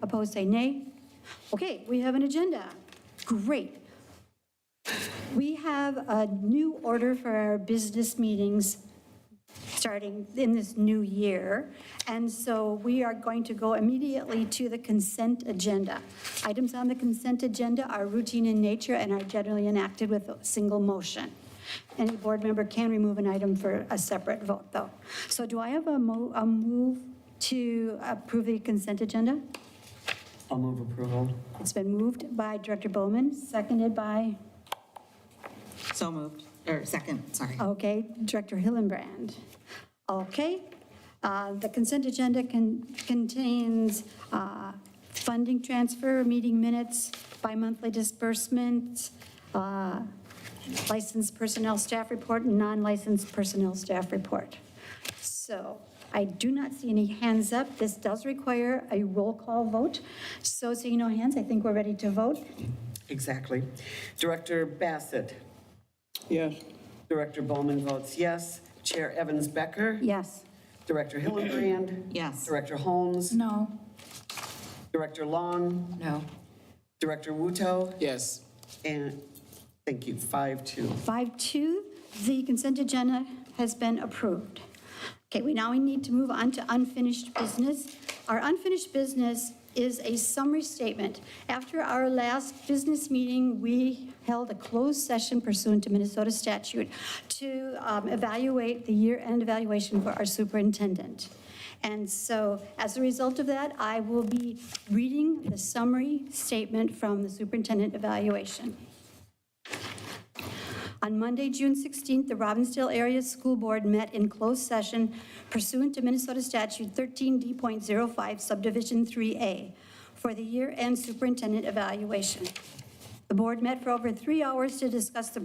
Opposed, say nay. Okay, we have an agenda. Great. We have a new order for our business meetings starting in this new year. And so we are going to go immediately to the consent agenda. Items on the consent agenda are routine in nature and are generally enacted with a single motion. Any board member can remove an item for a separate vote, though. So do I have a move to approve the consent agenda? I'll move approval. It's been moved by Director Bowman, seconded by, So moved, or second, sorry. okay, Director Hillenbrand. Okay, the consent agenda contains funding transfer, meeting minutes, bi-monthly disbursements, licensed personnel staff report, and non-licensed personnel staff report. So I do not see any hands up. This does require a roll call vote. So seeing no hands, I think we're ready to vote. Exactly. Director Bassett. Yes. Director Bowman votes yes. Chair Evans Becker. Yes. Director Hillenbrand. Yes. Director Holmes. No. Director Long. No. Director Wuto. Yes. And thank you, 5-2. 5-2, the consent agenda has been approved. Okay, we need to move on to unfinished business. Our unfinished business is a summary statement. After our last business meeting, we held a closed session pursuant to Minnesota statute to evaluate the year-end evaluation for our superintendent. And so as a result of that, I will be reading the summary statement from the superintendent evaluation. On Monday, June 16th, the Robbinsdale Area School Board met in closed session pursuant to Minnesota Statute 13D.05 Subdivision 3A for the year-end superintendent evaluation. The board met for over 3 hours to discuss the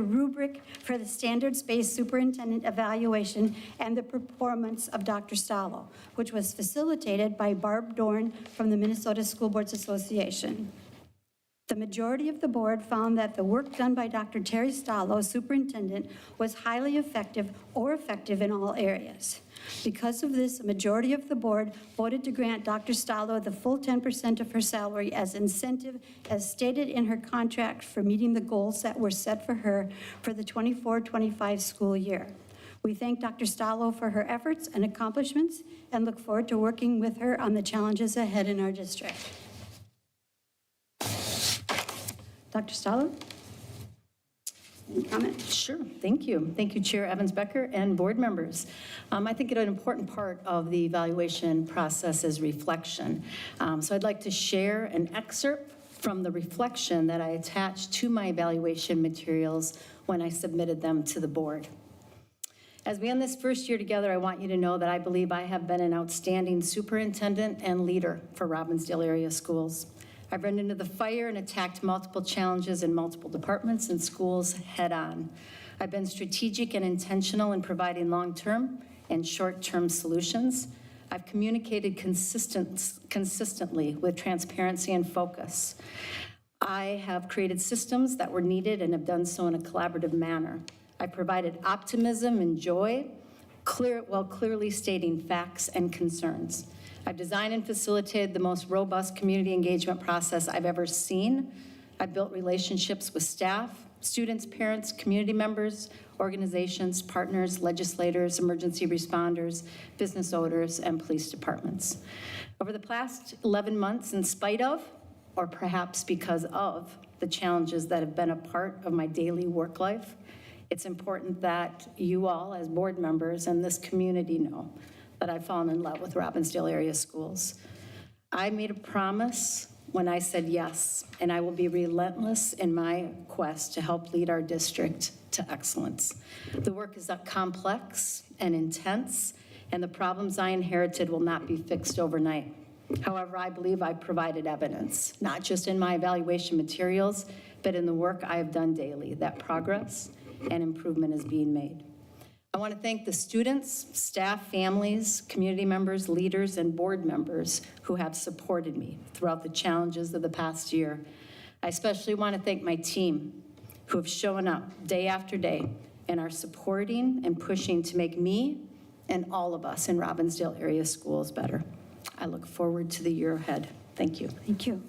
rubric for the standards-based superintendent evaluation and the performance of Dr. Stallo, which was facilitated by Barb Dorn from the Minnesota School Boards Association. The majority of the board found that the work done by Dr. Terry Stallo, superintendent, was highly effective or effective in all areas. Because of this, a majority of the board voted to grant Dr. Stallo the full 10% of her salary as incentive as stated in her contract for meeting the goals that were set for her for the 24-25 school year. We thank Dr. Stallo for her efforts and accomplishments and look forward to working with her on the challenges ahead in our district. Dr. Stallo? Any comment? Sure, thank you. Thank you, Chair Evans Becker and board members. I think an important part of the evaluation process is reflection. So I'd like to share an excerpt from the reflection that I attached to my evaluation materials when I submitted them to the board. As we end this first year together, I want you to know that I believe I have been an outstanding superintendent and leader for Robbinsdale area schools. I've run into the fire and attacked multiple challenges in multiple departments and schools head on. I've been strategic and intentional in providing long-term and short-term solutions. I've communicated consistently with transparency and focus. I have created systems that were needed and have done so in a collaborative manner. I provided optimism and joy, while clearly stating facts and concerns. I've designed and facilitated the most robust community engagement process I've ever seen. I've built relationships with staff, students, parents, community members, organizations, partners, legislators, emergency responders, business owners, and police departments. Over the past 11 months, in spite of, or perhaps because of, the challenges that have been a part of my daily work life, it's important that you all, as board members and this community, know that I've fallen in love with Robbinsdale area schools. I made a promise when I said yes, and I will be relentless in my quest to help lead our district to excellence. The work is complex and intense, and the problems I inherited will not be fixed overnight. However, I believe I provided evidence, not just in my evaluation materials, but in the work I have done daily, that progress and improvement is being made. I want to thank the students, staff, families, community members, leaders, and board members who have supported me throughout the challenges of the past year. I especially want to thank my team who have shown up day after day and are supporting and pushing to make me and all of us in Robbinsdale area schools better. I look forward to the year ahead. Thank you. Thank you.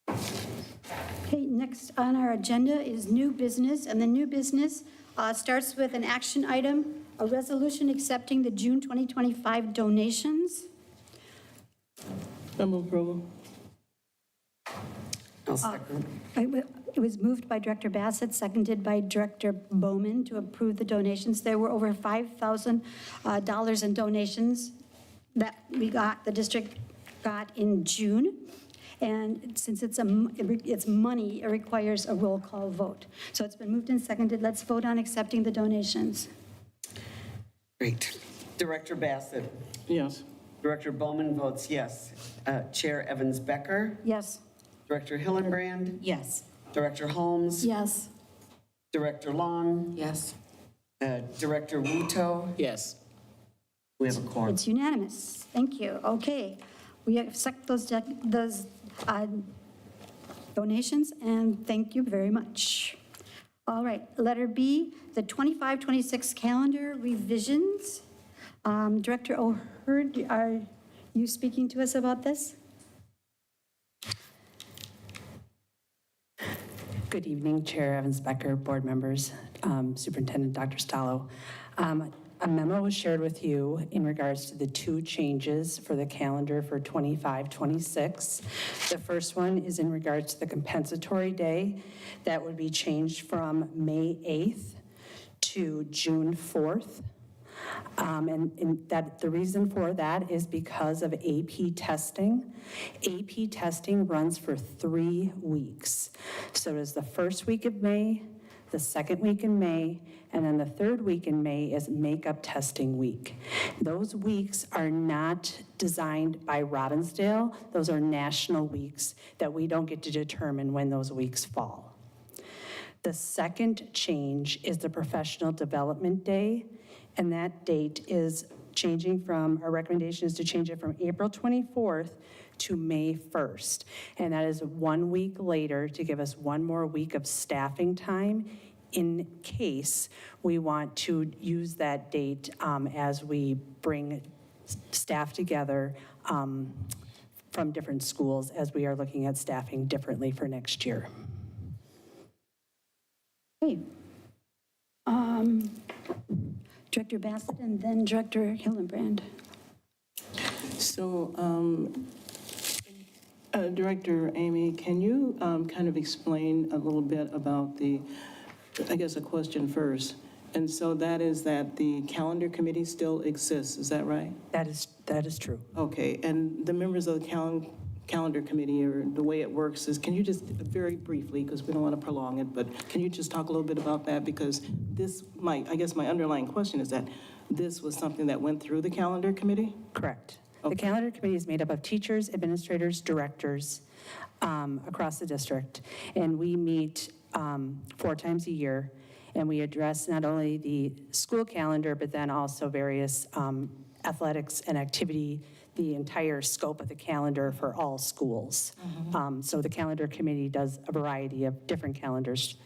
Okay, next on our agenda is new business, and the new business starts with an action item, a resolution accepting the June 2025 donations. I move approval. I'll second. It was moved by Director Bassett, seconded by Director Bowman to approve the donations. There were over $5,000 in donations that the district got in June. And since it's money, it requires a roll call vote. So it's been moved and seconded. Let's vote on accepting the donations. Great. Director Bassett. Yes. Director Bowman votes yes. Chair Evans Becker. Yes. Director Hillenbrand. Yes. Director Holmes. Yes. Director Long. Yes. Director Wuto. Yes. We have a quorum. It's unanimous. Thank you. Okay. We accept those donations, and thank you very much. All right, letter B, the 25-26 calendar revisions. Director O'Hurd, are you speaking to us about this? Good evening, Chair Evans Becker, board members, Superintendent Dr. Stallo. A memo was shared with you in regards to the two changes for the calendar for 25-26. The first one is in regards to the compensatory day. That would be changed from May 8th to June 4th. And that the reason for that is because of AP testing. AP testing runs for 3 weeks. So it is the first week of May, the second week in May, and then the third week in May is makeup testing week. Those weeks are not designed by Robbinsdale. Those are national weeks that we don't get to determine when those weeks fall. The second change is the professional development day, and that date is changing from, our recommendation is to change it from April 24th to May 1st. And that is 1 week later to give us 1 more week of staffing time in case we want to use that date as we bring staff together from different schools as we are looking at staffing differently for next year. Okay. Director Bassett and then Director Hillenbrand. So, Director Amy, can you kind of explain a little bit about the, I guess a question first. And so that is that the calendar committee still exists, is that right? That is true. Okay, and the members of the calendar committee, or the way it works is, can you just very briefly, because we don't want to prolong it, but can you just talk a little bit about that? Because this might, I guess my underlying question is that this was something that went through the calendar committee? Correct. Okay. The calendar committee is made up of teachers, administrators, directors across the district. And we meet 4 times a year, and we address not only the school calendar, but then also various athletics and activity, the entire scope of the calendar for all schools. So the calendar committee does a variety of different calendars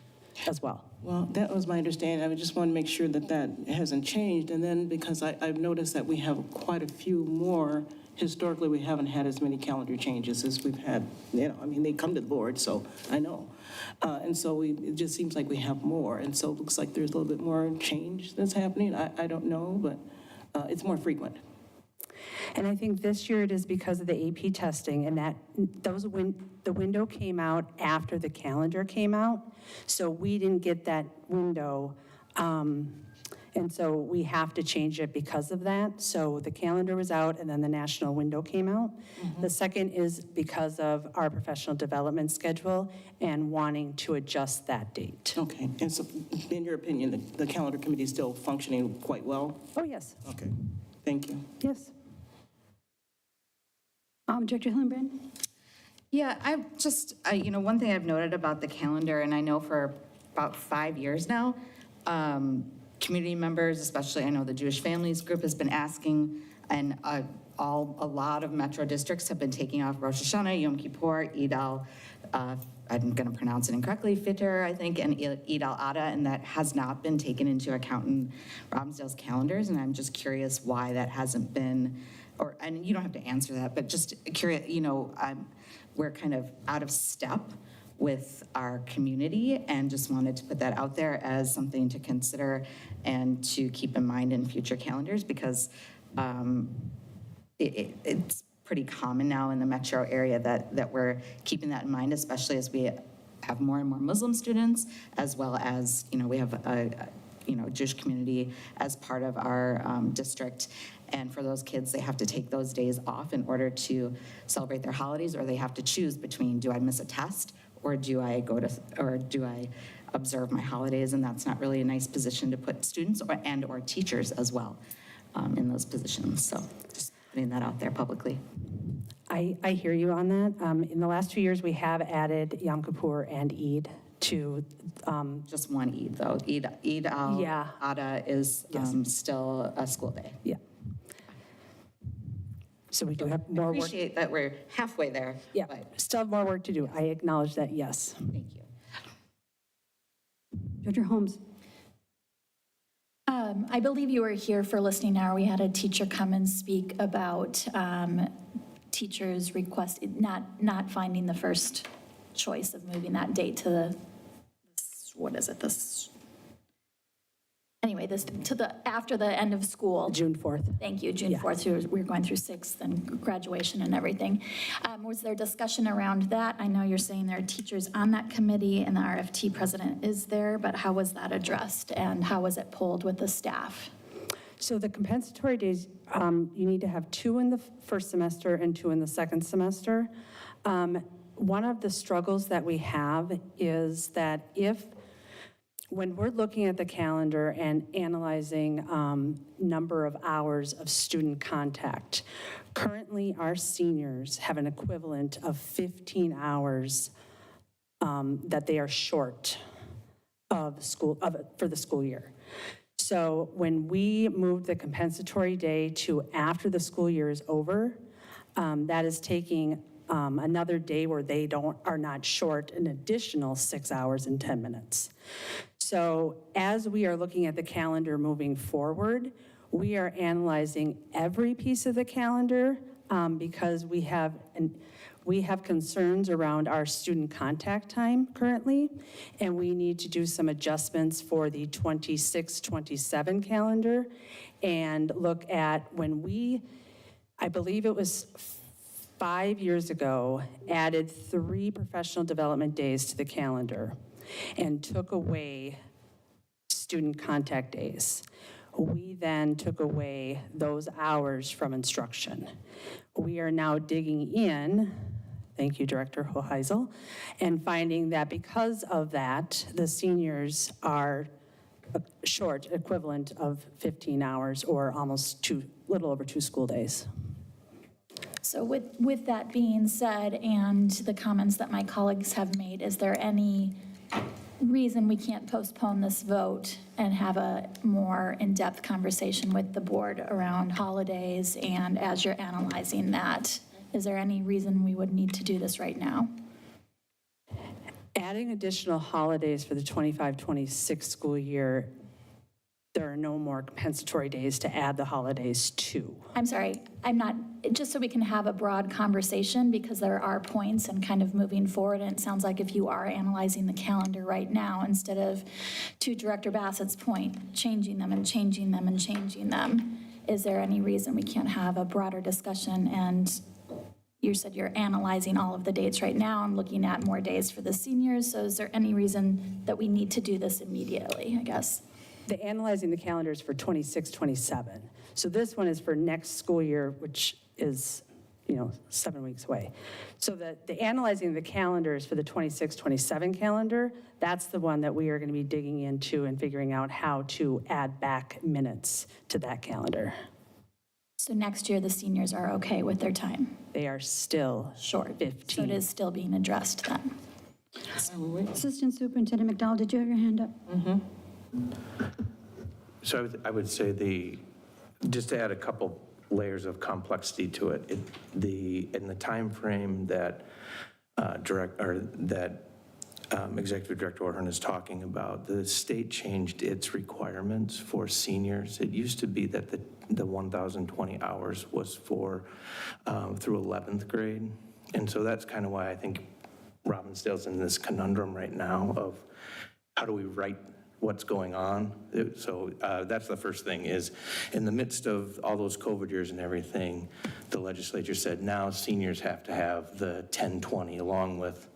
as well. Well, that was my understanding. I just want to make sure that that hasn't changed. And then, because I've noticed that we have quite a few more, historically, we haven't had as many calendar changes as we've had, I mean, they come to the board, so I know. And so it just seems like we have more. And so it looks like there's a little bit more change that's happening. I don't know, but it's more frequent. And I think this year it is because of the AP testing, and that the window came out after the calendar came out, so we didn't get that window, and so we have to change it because of that. So the calendar was out, and then the national window came out. The second is because of our professional development schedule and wanting to adjust that date. Okay. And so, in your opinion, the calendar committee is still functioning quite well? Oh, yes. Okay. Thank you. Yes. Director Hillenbrand? Yeah, I just, one thing I've noted about the calendar, and I know for about 5 years now, community members, especially I know the Jewish Families Group has been asking, and a lot of metro districts have been taking off Rosh Hashanah, Yom Kippur, Eid al, I'm going to pronounce it incorrectly, Fitr, I think, and Eid al-Adha, and that has not been taken into account in Robbinsdale's calendars, and I'm just curious why that hasn't been and you don't have to answer that, but just curious, we're kind of out of step with our community, and just wanted to put that out there as something to consider and to keep in mind in future calendars, because it's pretty common now in the metro area that we're keeping that in mind, especially as we have more and more Muslim students, as well as, we have a Jewish community as part of our district. And for those kids, they have to take those days off in order to celebrate their holidays, or they have to choose between, do I miss a test, or do I observe my holidays? And that's not really a nice position to put students or teachers as well in those positions. So just putting that out there publicly. I hear you on that. In the last 2 years, we have added Yom Kippur and Eid to, Just one Eid, though. Eid al-Adha is still a school day. yeah. So we do have more work. Appreciate that we're halfway there. Yeah, But still have more work to do. I acknowledge that, yes. thank you. Director Holmes? I believe you were here for listening hour. We had a teacher come and speak about teachers not finding the first choice of moving that date to after the end of school. June 4th. Thank you, June 4th. So we're going through 6th and graduation and everything. Was there discussion around that? I know you're saying there are teachers on that committee and the RFT president is there, but how was that addressed and how was it pulled with the staff? So the compensatory days, you need to have 2 in the first semester and 2 in the second semester. One of the struggles that we have is that when we're looking at the calendar and analyzing number of hours of student contact, currently our seniors have an equivalent of 15 hours that they are short of school for the school year. So when we moved the compensatory day to after the school year is over, that is taking another day where they are not short an additional 6 hours and 10 minutes. So as we are looking at the calendar moving forward, we are analyzing every piece of the calendar because we have concerns around our student contact time currently, and we need to do some adjustments for the 26-27 calendar and look at I believe it was 5 years ago, added 3 professional development days to the calendar and took away student contact days. We then took away those hours from instruction. We are now digging in, thank you, Director Hoheisel, and finding that because of that, the seniors are short equivalent of 15 hours or almost little over 2 school days. So with that being said, and the comments that my colleagues have made, is there any reason we can't postpone this vote and have a more in-depth conversation with the board around holidays? And as you're analyzing that, is there any reason we would need to do this right now? Adding additional holidays for the 25-26 school year, there are no more compensatory days to add the holidays to. I'm sorry, just so we can have a broad conversation, because there are points and kind of moving forward, and it sounds like if you are analyzing the calendar right now, instead of, to Director Bassett's point, changing them and changing them and changing them, is there any reason we can't have a broader discussion? And you said you're analyzing all of the dates right now and looking at more days for the seniors, so is there any reason that we need to do this immediately, I guess? The analyzing the calendar is for 26-27. So this one is for next school year, which is, 7 weeks away. So the analyzing the calendar is for the 26-27 calendar. That's the one that we are going to be digging into and figuring out how to add back minutes to that calendar. So next year, the seniors are okay with their time? They are still Short. 15. So it is still being addressed then? Assistant Superintendent McDowell, did you have your hand up? So I would say just to add a couple layers of complexity to it, in the time frame that Executive Director Orhan is talking about, the state changed its requirements for seniors. It used to be that the 1,020 hours was for through 11th grade. And so that's kind of why I think Robbinsdale's in this conundrum right now of how do we write what's going on? So that's the first thing is, in the midst of all those COVID years and everything, the legislature said now seniors have to have the 10/20 along with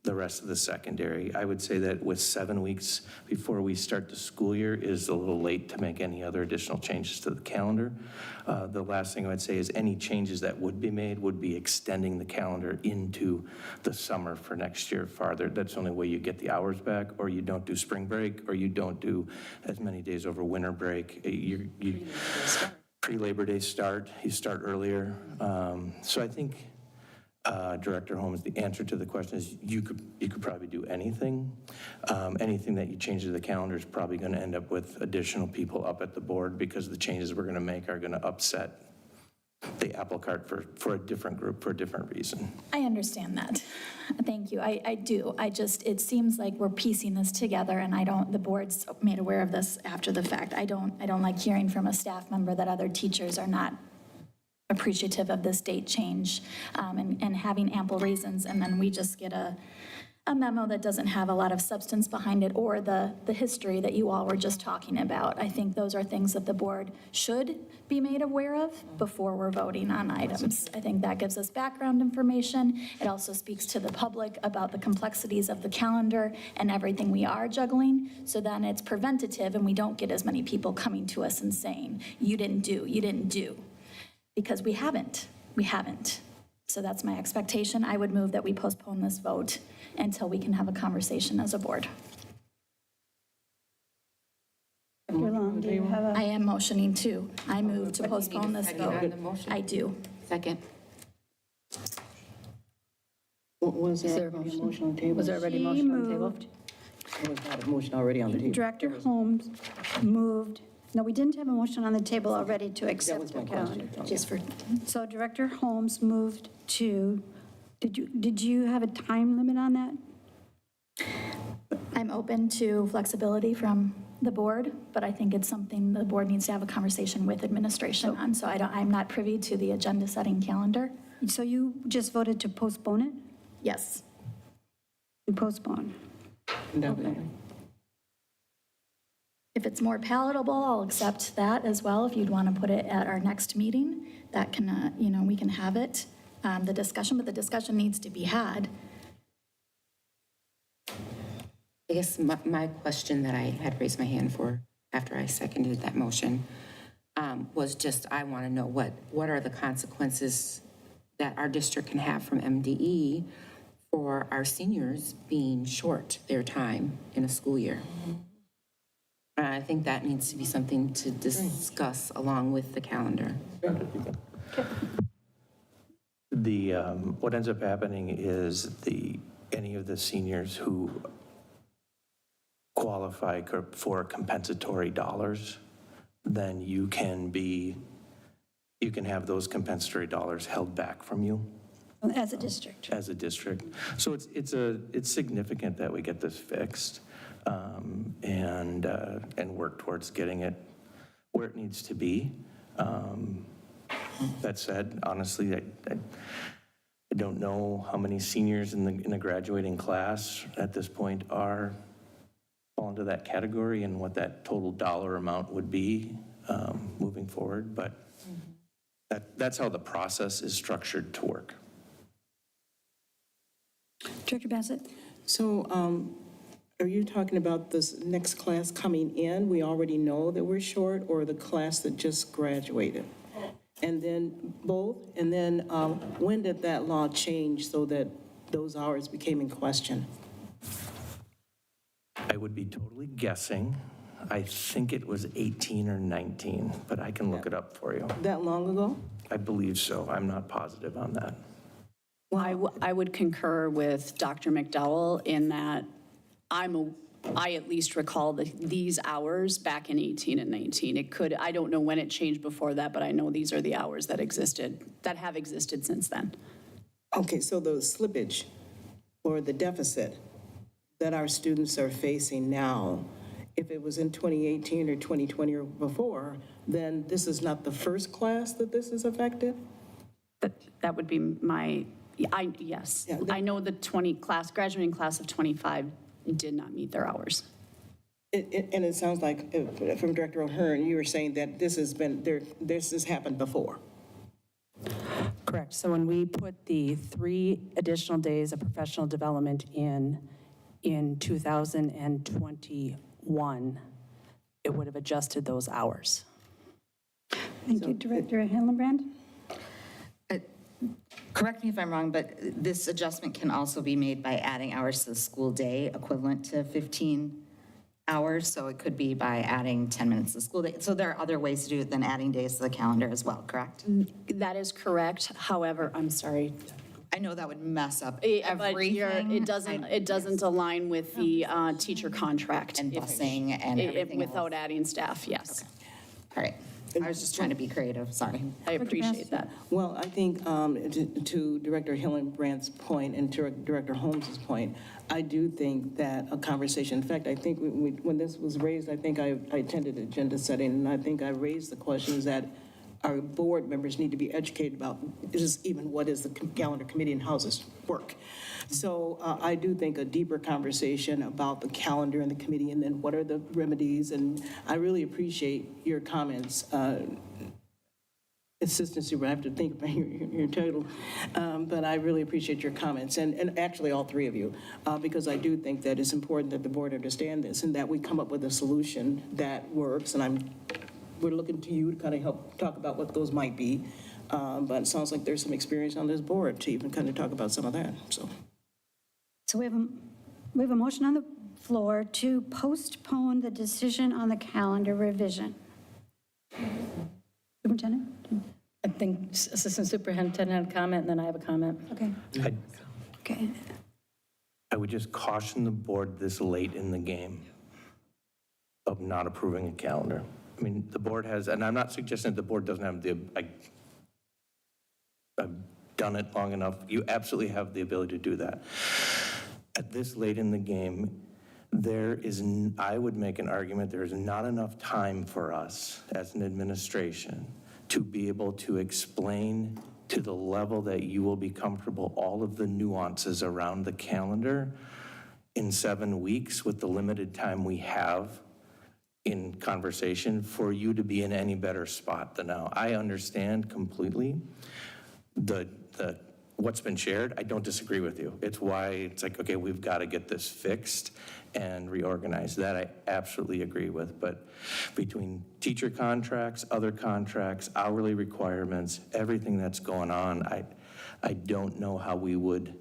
the rest of the secondary. I would say that with 7 weeks before we start the school year is a little late to make any other additional changes to the calendar. The last thing I would say is any changes that would be made would be extending the calendar into the summer for next year farther. That's the only way you get the hours back, or you don't do spring break, or you don't do as many days over winter break. Pre-Labor Day start, you start earlier. So I think Director Holmes, the answer to the question is you could probably do anything. Anything that you change to the calendar is probably going to end up with additional people up at the board because the changes we're going to make are going to upset the apple cart for a different group for a different reason. I understand that. Thank you. I do. It seems like we're piecing this together, and the board's made aware of this after the fact. I don't like hearing from a staff member that other teachers are not appreciative of this date change and having ample reasons, and then we just get a memo that doesn't have a lot of substance behind it or the history that you all were just talking about. I think those are things that the board should be made aware of before we're voting on items. I think that gives us background information. It also speaks to the public about the complexities of the calendar and everything we are juggling, so then it's preventative and we don't get as many people coming to us and saying, you didn't do. Because we haven't. So that's my expectation. I would move that we postpone this vote until we can have a conversation as a board. Dr. Long, do you have a? I am motioning to. I move to postpone this vote. I do. Second. Was Is there there a already a motion? motion on the table? Was there already a She motion on the table? moved. There was not a motion already on the table. Director Holmes moved. No, we didn't have a motion on the table already to That accept was the my calendar. question. Just for, So Director Holmes moved to, did you have a time limit on that? I'm open to flexibility from the board, but I think it's something the board needs to have a conversation with administration on. So I'm not privy to the agenda setting calendar. So you just voted to postpone it? Yes. To postpone. Definitely. If it's more palatable, I'll accept that as well. If you'd want to put it at our next meeting, that can, we can have it, the discussion, but the discussion needs to be had. I guess my question that I had raised my hand for after I seconded that motion was just, I want to know what are the consequences that our district can have from MDE for our seniors being short their time in a school year? I think that needs to be something to discuss along with the calendar. What ends up happening is any of the seniors who qualify for compensatory dollars, then you can have those compensatory dollars held back from you As a district. as a district. So it's significant that we get this fixed and work towards getting it where it needs to be. That said, honestly, I don't know how many seniors in the graduating class at this point fall into that category and what that total dollar amount would be moving forward, but that's how the process is structured to work. Director Bassett? So are you talking about this next class coming in? We already know that we're short, or the class that just graduated? And then both? And then when did that law change so that those hours became in question? I would be totally guessing. I think it was 18 or 19, but I can look it up for you. That long ago? I believe so. I'm not positive on that. I would concur with Dr. McDowell in that I at least recall these hours back in 18 and 19. I don't know when it changed before that, but I know these are the hours that have existed since then. Okay, so the slippage or the deficit, that our students are facing now, if it was in 2018 or 2020 or before, then this is not the first class that this is affected? That would be my, yes. Yeah, I know the graduating class of 25 did not meet their hours. And it sounds like, from Director O'Hearn, you were saying that this has happened before. Correct. So when we put the 3 additional days of professional development in 2021, it would have adjusted those hours. Thank you, Director Hillenbrand. Correct me if I'm wrong, but this adjustment can also be made by adding hours to the school day equivalent to 15 hours. So it could be by adding 10 minutes to the school day. So there are other ways to do it than adding days to the calendar as well, correct? That is correct. However, I'm sorry. I know that would mess up But everything. it doesn't align with the teacher contract. And busing and everything Without adding staff, yes. All right. I was just trying to be creative, sorry. I appreciate that. Well, I think to Director Hillenbrand's point and to Director Holmes's point, I do think that a conversation, in fact, I think when this was raised, I think I attended agenda setting, and I think I raised the questions that our board members need to be educated about, what is the calendar committee and how does this work? So I do think a deeper conversation about the calendar and the committee, and then what are the remedies, and I really appreciate your comments. Assistant Super, I have to think about your title, but I really appreciate your comments, and actually all 3 of you, because I do think that it's important that the board understand this and that we come up with a solution that works, and we're looking to you to kind of help talk about what those might be, but it sounds like there's some experience on this board to even kind of talk about some of that, so. So we have a motion on the floor to postpone the decision on the calendar revision. Superintendent? I think Assistant Superintendent had a comment, and then I have a comment. Okay. Okay. I would just caution the board this late in the game of not approving a calendar. I mean, the board has, and I'm not suggesting that the board doesn't have I've done it long enough. You absolutely have the ability to do that. At this late in the game, I would make an argument, there is not enough time for us as an administration to be able to explain to the level that you will be comfortable all of the nuances around the calendar in 7 weeks with the limited time we have in conversation for you to be in any better spot than now. I understand completely what's been shared. I don't disagree with you. It's why it's like, okay, we've got to get this fixed and reorganized. That I absolutely agree with. But between teacher contracts, other contracts, hourly requirements, everything that's going on, I don't know how I would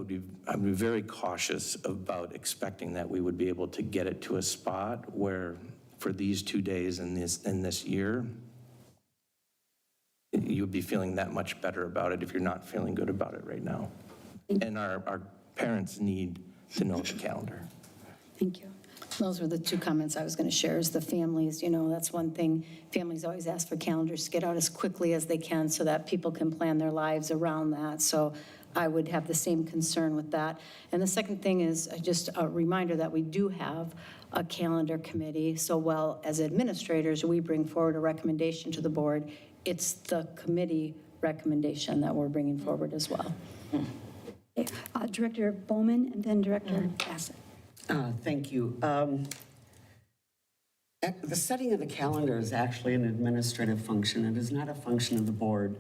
be very cautious about expecting that we would be able to get it to a spot where for these 2 days in this year, you would be feeling that much better about it if you're not feeling good about it right now. And our parents need to know the calendar. Thank you. Those were the 2 comments I was going to share, is the families, that's one thing. Families always ask for calendars to get out as quickly as they can so that people can plan their lives around that. So I would have the same concern with that. And the second thing is just a reminder that we do have a calendar committee. So while as administrators, we bring forward a recommendation to the board, it's the committee recommendation that we're bringing forward as well. Okay. Director Bowman and then Director Bassett. Thank you. The setting of the calendar is actually an administrative function. It is not a function of the board.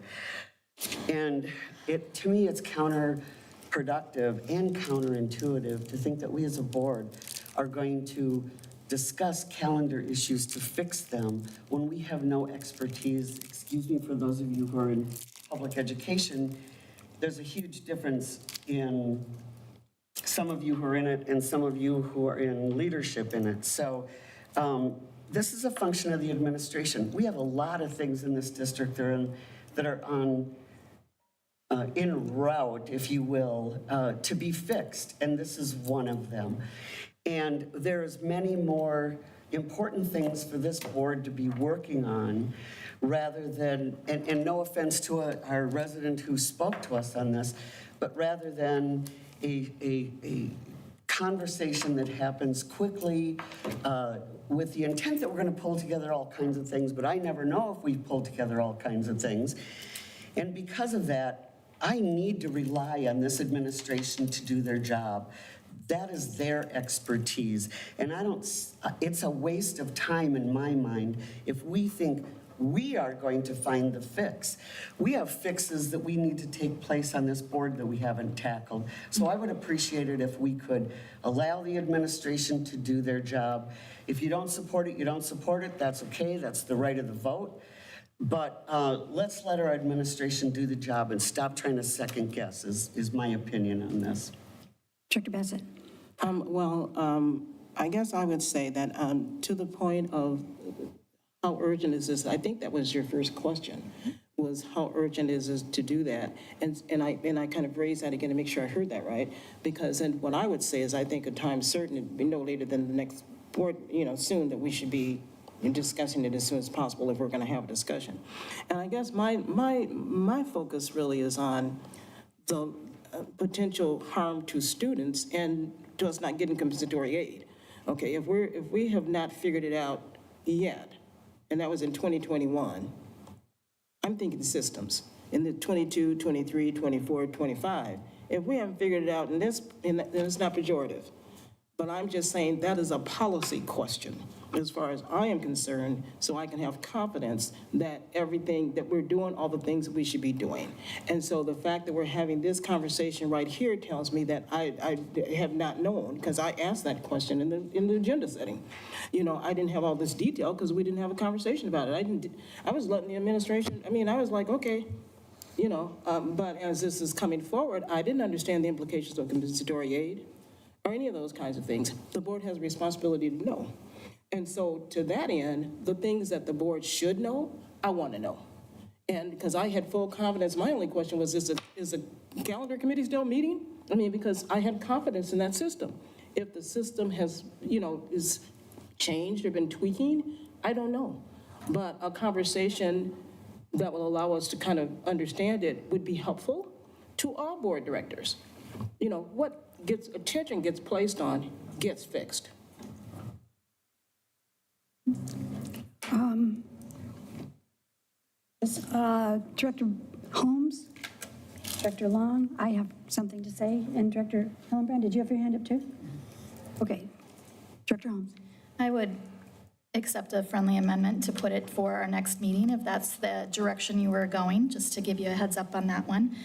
And to me, it's counterproductive and counterintuitive to think that we as a board are going to discuss calendar issues to fix them when we have no expertise. Excuse me, for those of you who are in public education, there's a huge difference in some of you who are in it and some of you who are in leadership in it. So this is a function of the administration. We have a lot of things in this district that are en route, if you will, to be fixed, and this is one of them. And there's many more important things for this board to be working on rather than, and no offense to our resident who spoke to us on this, but rather than a conversation that happens quickly with the intent that we're going to pull together all kinds of things, but I never know if we've pulled together all kinds of things. And because of that, I need to rely on this administration to do their job. That is their expertise. And it's a waste of time in my mind if we think we are going to find the fix. We have fixes that we need to take place on this board that we haven't tackled. So I would appreciate it if we could allow the administration to do their job. If you don't support it, you don't support it. That's okay. That's the right of the vote. But let's let our administration do the job and stop trying to second guess is my opinion on this. Director Bassett. I guess I would say that to the point of how urgent is this, I think that was your first question, was how urgent is it to do that? And I kind of raised that again to make sure I heard that right, because then what I would say is I think a time certain, it'd be no later than the next board, soon, that we should be discussing it as soon as possible if we're going to have a discussion. And I guess my focus really is on the potential harm to students and to us not getting compensatory aid. Okay, if we have not figured it out yet, and that was in 2021, I'm thinking systems in the 22, 23, 24, 25. If we haven't figured it out, and it's not pejorative, but I'm just saying that is a policy question as far as I am concerned, so I can have confidence that everything that we're doing, all the things that we should be doing. And so the fact that we're having this conversation right here tells me that I have not known, because I asked that question in the agenda setting. I didn't have all this detail because we didn't have a conversation about it. I was letting the administration, I was like, okay, but as this is coming forward, I didn't understand the implications of compensatory aid or any of those kinds of things. The board has a responsibility to know. And so to that end, the things that the board should know, I want to know. And because I had full confidence, my only question was, is the calendar committee still meeting? Because I had confidence in that system. If the system has, is changed or been tweaking, I don't know. But a conversation that will allow us to kind of understand it would be helpful to all board directors. What attention gets placed on gets fixed. Director Holmes, Director Long, I have something to say, and Director Hillenbrand, did you have your hand up too? Okay, Director Holmes. I would accept a friendly amendment to put it for our next meeting, if that's the direction you were going, just to give you a heads up on that one.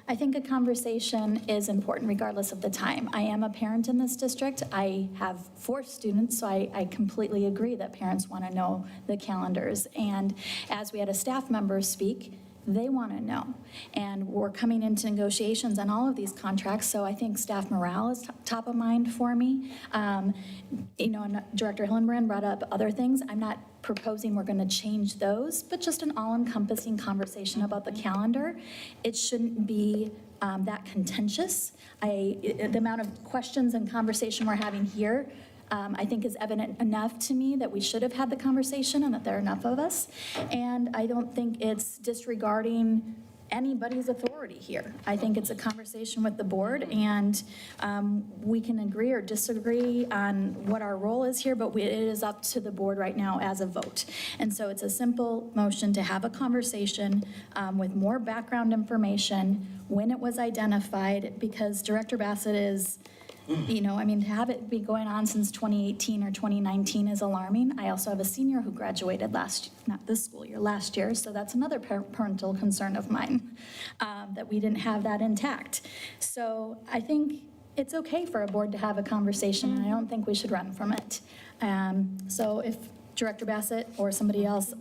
I think a conversation is important regardless of the time. I am a parent in this district. I have 4 students, so I completely agree that parents want to know the calendars. And as we had a staff member speak, they want to know. And we're coming into negotiations on all of these contracts, so I think staff morale is top of mind for me. And Director Hillenbrand brought up other things. I'm not proposing we're going to change those, but just an all-encompassing conversation about the calendar. It shouldn't be that contentious. The amount of questions and conversation we're having here I think is evident enough to me that we should have had the conversation and that there are enough of us. And I don't think it's disregarding anybody's authority here. I think it's a conversation with the board, and we can agree or disagree on what our role is here, but it is up to the board right now as a vote. And so it's a simple motion to have a conversation with more background information when it was identified, because Director Bassett is, to have it be going on since 2018 or 2019 is alarming. I also have a senior who graduated not this school year, last year, so that's another parental concern of mine, that we didn't have that intact. So I think it's okay for a board to have a conversation, and I don't think we should run from it. So if Director Bassett or somebody else,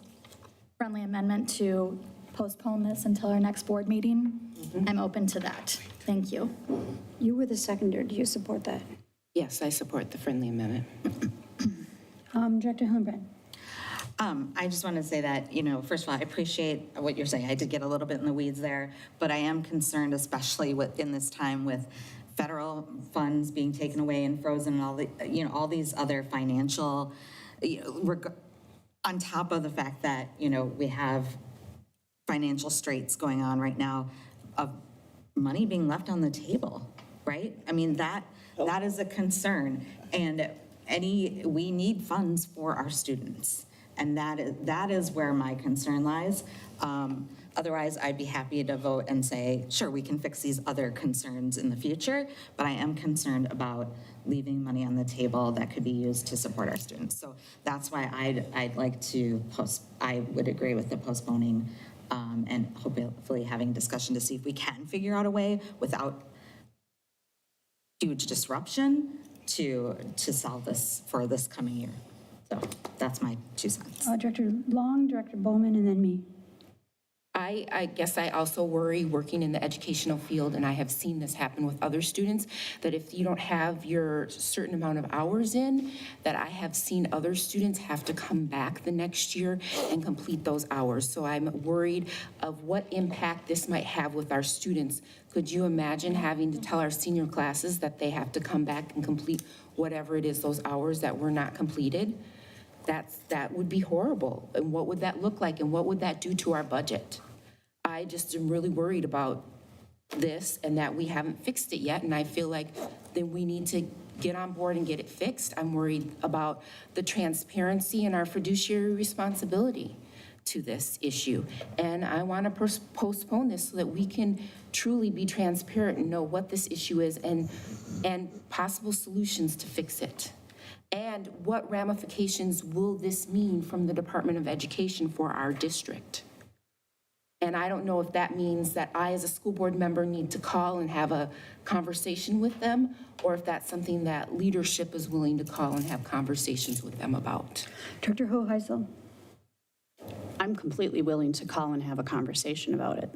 friendly amendment to postpone this until our next board meeting, I'm open to that. Thank you. You were the seconder. Do you support that? Yes, I support the friendly amendment. Director Hillenbrand. I just want to say that, first of all, I appreciate what you're saying. I did get a little bit in the weeds there, but I am concerned, especially in this time with federal funds being taken away and frozen and all these other financial, on top of the fact that, we have financial straits going on right now of money being left on the table, right? That is a concern. And we need funds for our students. And that is where my concern lies. Otherwise, I'd be happy to vote and say, sure, we can fix these other concerns in the future, but I am concerned about leaving money on the table that could be used to support our students. So that's why I'd like to I would agree with the postponing and hopefully having discussion to see if we can figure out a way without huge disruption to solve this for this coming year. So that's my 2 cents. Director Long, Director Bowman, and then me. I guess I also worry, working in the educational field, and I have seen this happen with other students, that if you don't have your certain amount of hours in, that I have seen other students have to come back the next year and complete those hours. So I'm worried of what impact this might have with our students. Could you imagine having to tell our senior classes that they have to come back and complete whatever it is, those hours that were not completed? That would be horrible. And what would that look like? And what would that do to our budget? I just am really worried about this and that we haven't fixed it yet. And I feel like then we need to get on board and get it fixed. I'm worried about the transparency and our fiduciary responsibility to this issue. And I want to postpone this so that we can truly be transparent and know what this issue is and possible solutions to fix it. And what ramifications will this mean from the Department of Education for our district? And I don't know if that means that I, as a school board member, need to call and have a conversation with them, or if that's something that leadership is willing to call and have conversations with them about. Director Hoheisel. I'm completely willing to call and have a conversation about it.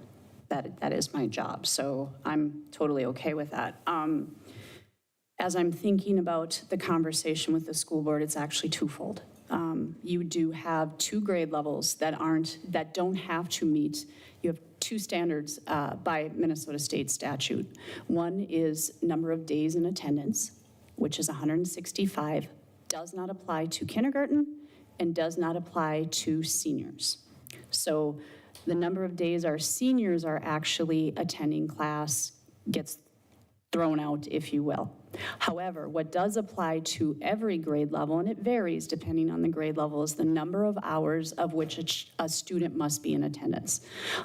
That is my job, so I'm totally okay with that. As I'm thinking about the conversation with the school board, it's actually twofold. You do have 2 grade levels that don't have to meet. You have 2 standards by Minnesota State statute. One is number of days in attendance, which is 165, does not apply to kindergarten and does not apply to seniors. So the number of days our seniors are actually attending class gets thrown out, if you will. However, what does apply to every grade level, and it varies depending on the grade level, is the number of hours of which a student must be in attendance.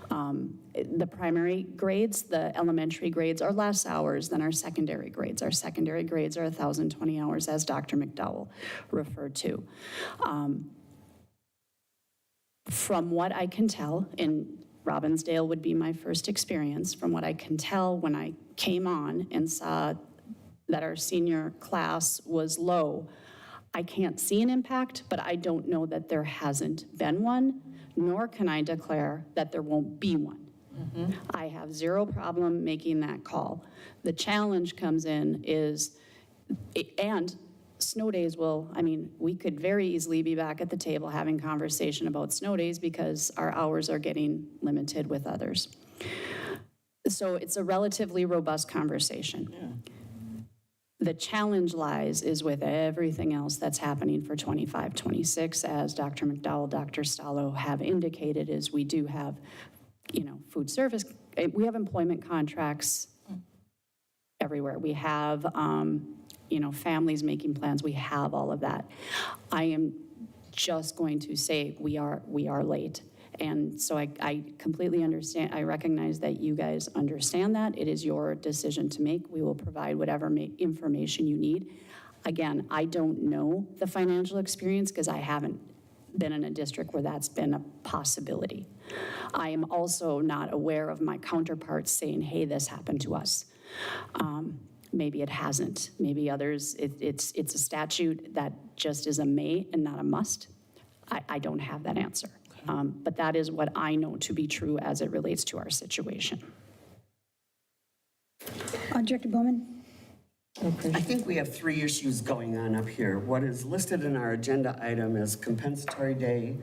The primary grades, the elementary grades, are less hours than our secondary grades. Our secondary grades are 1,020 hours, as Dr. McDowell referred to. From what I can tell, and Robbinsdale would be my first experience, from what I can tell when I came on and saw that our senior class was low, I can't see an impact, but I don't know that there hasn't been one, nor can I declare that there won't be one. I have zero problem making that call. The challenge comes in and snow days we could very easily be back at the table having conversation about snow days because our hours are getting limited with others. So it's a relatively robust conversation. Yeah. The challenge lies is with everything else that's happening for 25, 26, as Dr. McDowell, Dr. Stallo have indicated, is we do have, food service, we have employment contracts everywhere. We have, families making plans. We have all of that. I am just going to say we are late. And so I completely understand. I recognize that you guys understand that. It is your decision to make. We will provide whatever information you need. Again, I don't know the financial experience because I haven't been in a district where that's been a possibility. I am also not aware of my counterparts saying, hey, this happened to us. Maybe it hasn't. Maybe others, it's a statute that just is a may and not a must. I don't have that answer. But that is what I know to be true as it relates to our situation. Director Bowman. I think we have 3 issues going on up here. What is listed in our agenda item is compensatory day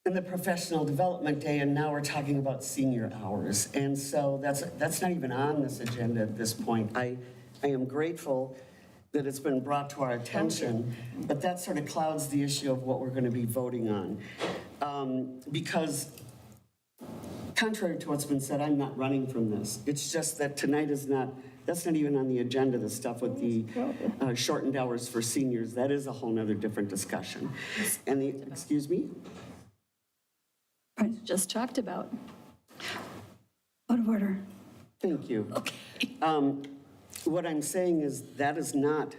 and the professional development day, and now we're talking about senior hours. And so that's not even on this agenda at this point. I am grateful that it's been brought to our attention, but that sort of clouds the issue of what we're going to be voting on. Because contrary to what's been said, I'm not running from this. It's just that tonight is not That's not even on the agenda, the stuff with the shortened hours for seniors. That is a whole nother different discussion. And the, excuse me? Just talked about. Out of order. Thank you. What I'm saying is that is not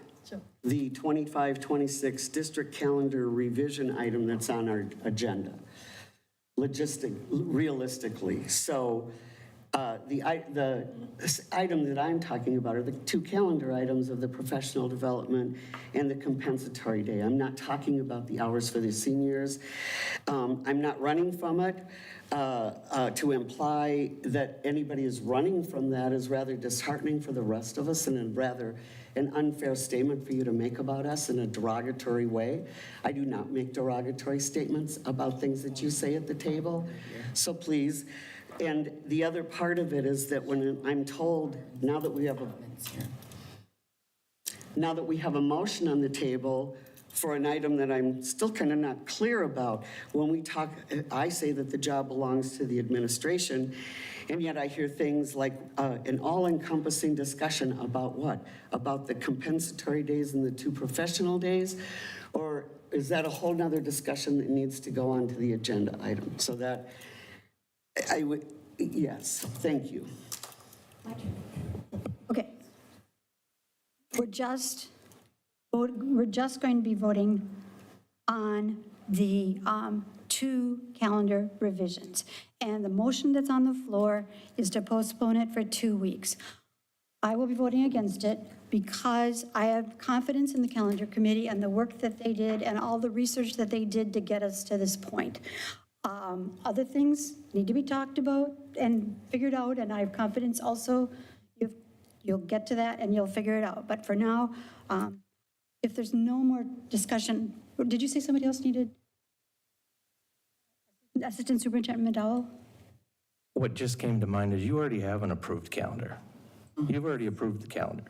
the 25-26 district calendar revision item that's on our agenda, realistically. So the item that I'm talking about are the two calendar items of the professional development and the compensatory day. I'm not talking about the hours for the seniors. I'm not running from it. To imply that anybody is running from that is rather disheartening for the rest of us and a rather an unfair statement for you to make about us in a derogatory way. I do not make derogatory statements about things that you say at the table, so please. And the other part of it is that when I'm told, now that we have a motion on the table for an item that I'm still kind of not clear about, when we talk, I say that the job belongs to the administration, and yet I hear things like an all-encompassing discussion about what? About the compensatory days and the two professional days? Or is that a whole nother discussion that needs to go on to the agenda item? So that, I would, yes, thank you. Okay. We're just going to be voting on the two calendar revisions. And the motion that's on the floor is to postpone it for 2 weeks. I will be voting against it because I have confidence in the calendar committee and the work that they did and all the research that they did to get us to this point. Other things need to be talked about and figured out, and I have confidence also you'll get to that and you'll figure it out. But for now, if there's no more discussion, did you say somebody else needed? Assistant Superintendent McDowell? What just came to mind is you already have an approved calendar. You've already approved the calendar.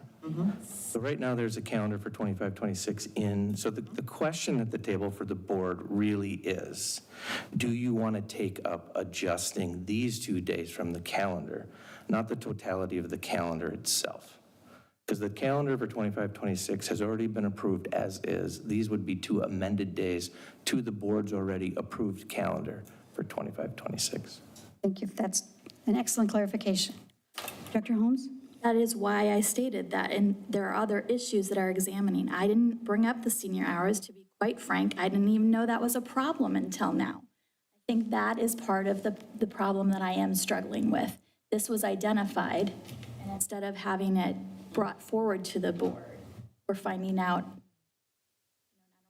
So right now, there's a calendar for 25-26 in. So the question at the table for the board really is, do you want to take up adjusting these 2 days from the calendar, not the totality of the calendar itself? Because the calendar for 25-26 has already been approved as is. These would be 2 amended days to the board's already approved calendar for 25-26. Thank you. That's an excellent clarification. Dr. Holmes? That is why I stated that, and there are other issues that are examining. I didn't bring up the senior hours, to be quite frank. I didn't even know that was a problem until now. I think that is part of the problem that I am struggling with. This was identified, and instead of having it brought forward to the board, we're finding out not only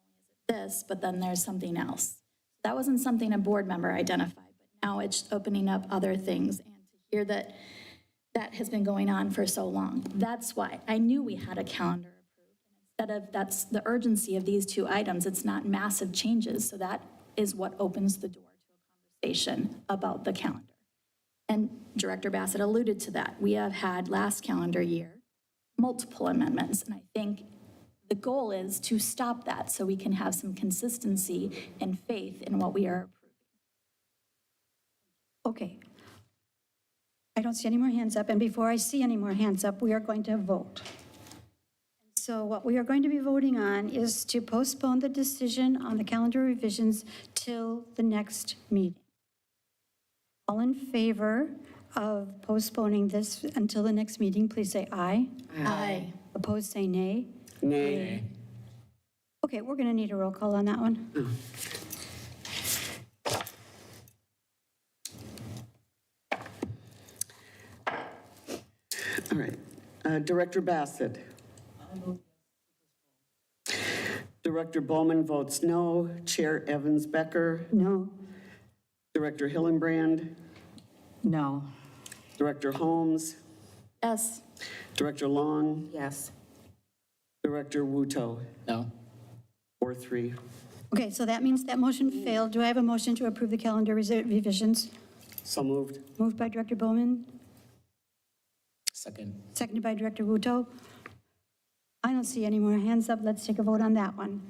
is it this, but then there's something else. That wasn't something a board member identified, but now it's opening up other things, and to hear that that has been going on for so long. That's why I knew we had a calendar approved. And instead of, that's the urgency of these 2 items, it's not massive changes. So that is what opens the door to a conversation about the calendar. And Director Bassett alluded to that. We have had last calendar year multiple amendments. And I think the goal is to stop that so we can have some consistency and faith in what we are approving. Okay. I don't see any more hands up, and before I see any more hands up, we are going to vote. So what we are going to be voting on is to postpone the decision on the calendar revisions till the next meeting. All in favor of postponing this until the next meeting, please say aye. Aye. Opposed, say nay. Nay. Okay, we're going to need a roll call on that one. All right. Director Bassett. Director Bowman votes no. Chair Evans Becker. No. Director Hillenbrand. No. Director Holmes. Yes. Director Long. Yes. Director Wuto. No. 4-3. Okay, so that means that motion failed. Do I have a motion to approve the calendar revisions? So moved. Moved by Director Bowman, Second. seconded by Director Wuto. I don't see any more hands up. Let's take a vote on that one.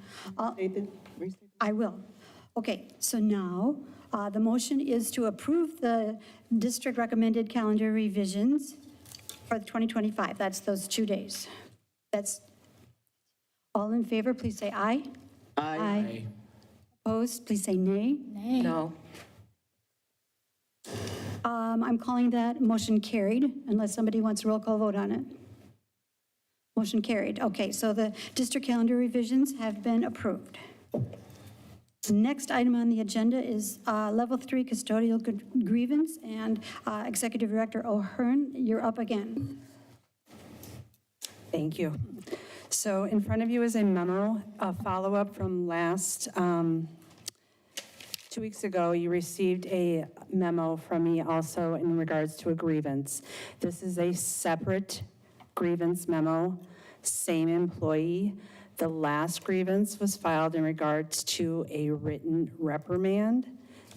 I will. Okay, so now the motion is to approve the district recommended calendar revisions for the 2025. That's those 2 days. That's, all in favor, please say aye. Aye. Opposed, please say nay. Nay. No. I'm calling that motion carried, unless somebody wants a roll call vote on it. Motion carried. Okay, so the district calendar revisions have been approved. The next item on the agenda is Level 3 Custodial Grievance, and Executive Director O'Hearn, you're up again. Thank you. So in front of you is a memo, a follow-up from last, 2 weeks ago, you received a memo from me also in regards to a grievance. This is a separate grievance memo, same employee. The last grievance was filed in regards to a written reprimand.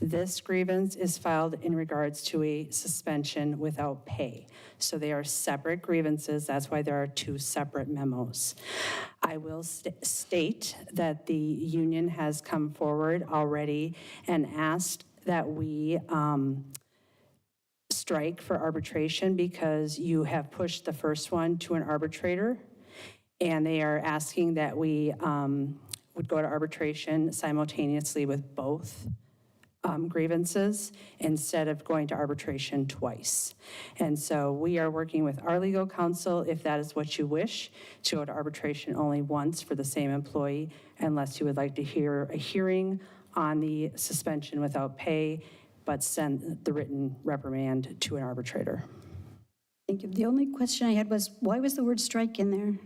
This grievance is filed in regards to a suspension without pay. So they are separate grievances. That's why there are 2 separate memos. I will state that the union has come forward already and asked that we strike for arbitration because you have pushed the first one to an arbitrator, and they are asking that we would go to arbitration simultaneously with both grievances instead of going to arbitration twice. And so we are working with our legal counsel, if that is what you wish, to go to arbitration only once for the same employee, unless you would like to hear a hearing on the suspension without pay, but send the written reprimand to an arbitrator. Thank you. The only question I had was, why was the word strike in there?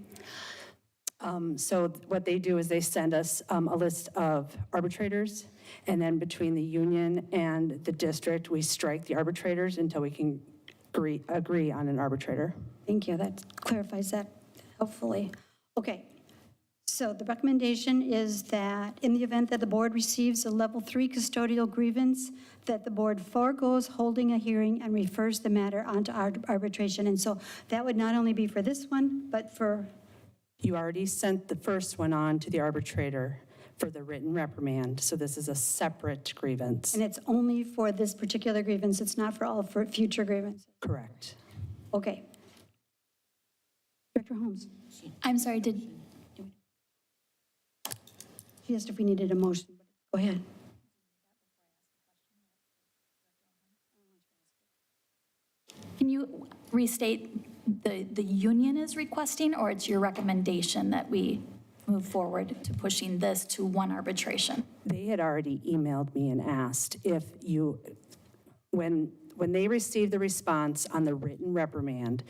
So what they do is they send us a list of arbitrators, and then between the union and the district, we strike the arbitrators until we can agree on an arbitrator. Thank you. That clarifies that helpfully. Okay. So the recommendation is that in the event that the board receives a level 3 custodial grievance, that the board forgoes holding a hearing and refers the matter onto arbitration. And so that would not only be for this one, but for... You already sent the first one on to the arbitrator for the written reprimand, so this is a separate grievance. And it's only for this particular grievance. It's not for all for future grievances. Correct. Okay. Director Holmes. I'm sorry, did, She asked if we needed a motion. Go ahead. can you restate the union is requesting, or it's your recommendation that we move forward to pushing this to one arbitration? They had already emailed me and asked if you, when they received the response on the written reprimand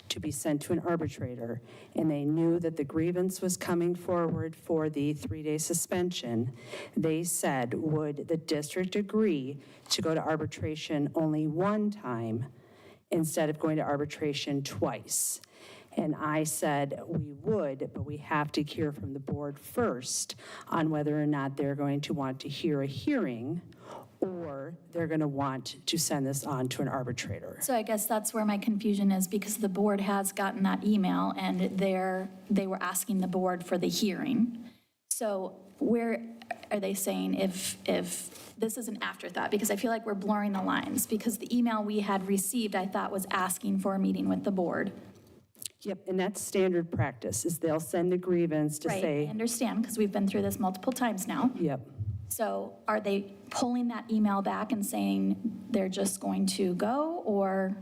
to be sent to an arbitrator, and they knew that the grievance was coming forward for the 3-day suspension, they said, would the district agree to go to arbitration only one time instead of going to arbitration twice? And I said, we would, but we have to hear from the board first on whether or not they're going to want to hear a hearing or they're going to want to send this on to an arbitrator. So I guess that's where my confusion is, because the board has gotten that email and they were asking the board for the hearing. So where are they saying if this is an afterthought? Because I feel like we're blurring the lines, because the email we had received, I thought, was asking for a meeting with the board. Yep, and that's standard practice, is they'll send the grievance to Right, I say, understand, because we've been through this multiple times now. yep. So are they pulling that email back and saying they're just going to go, or?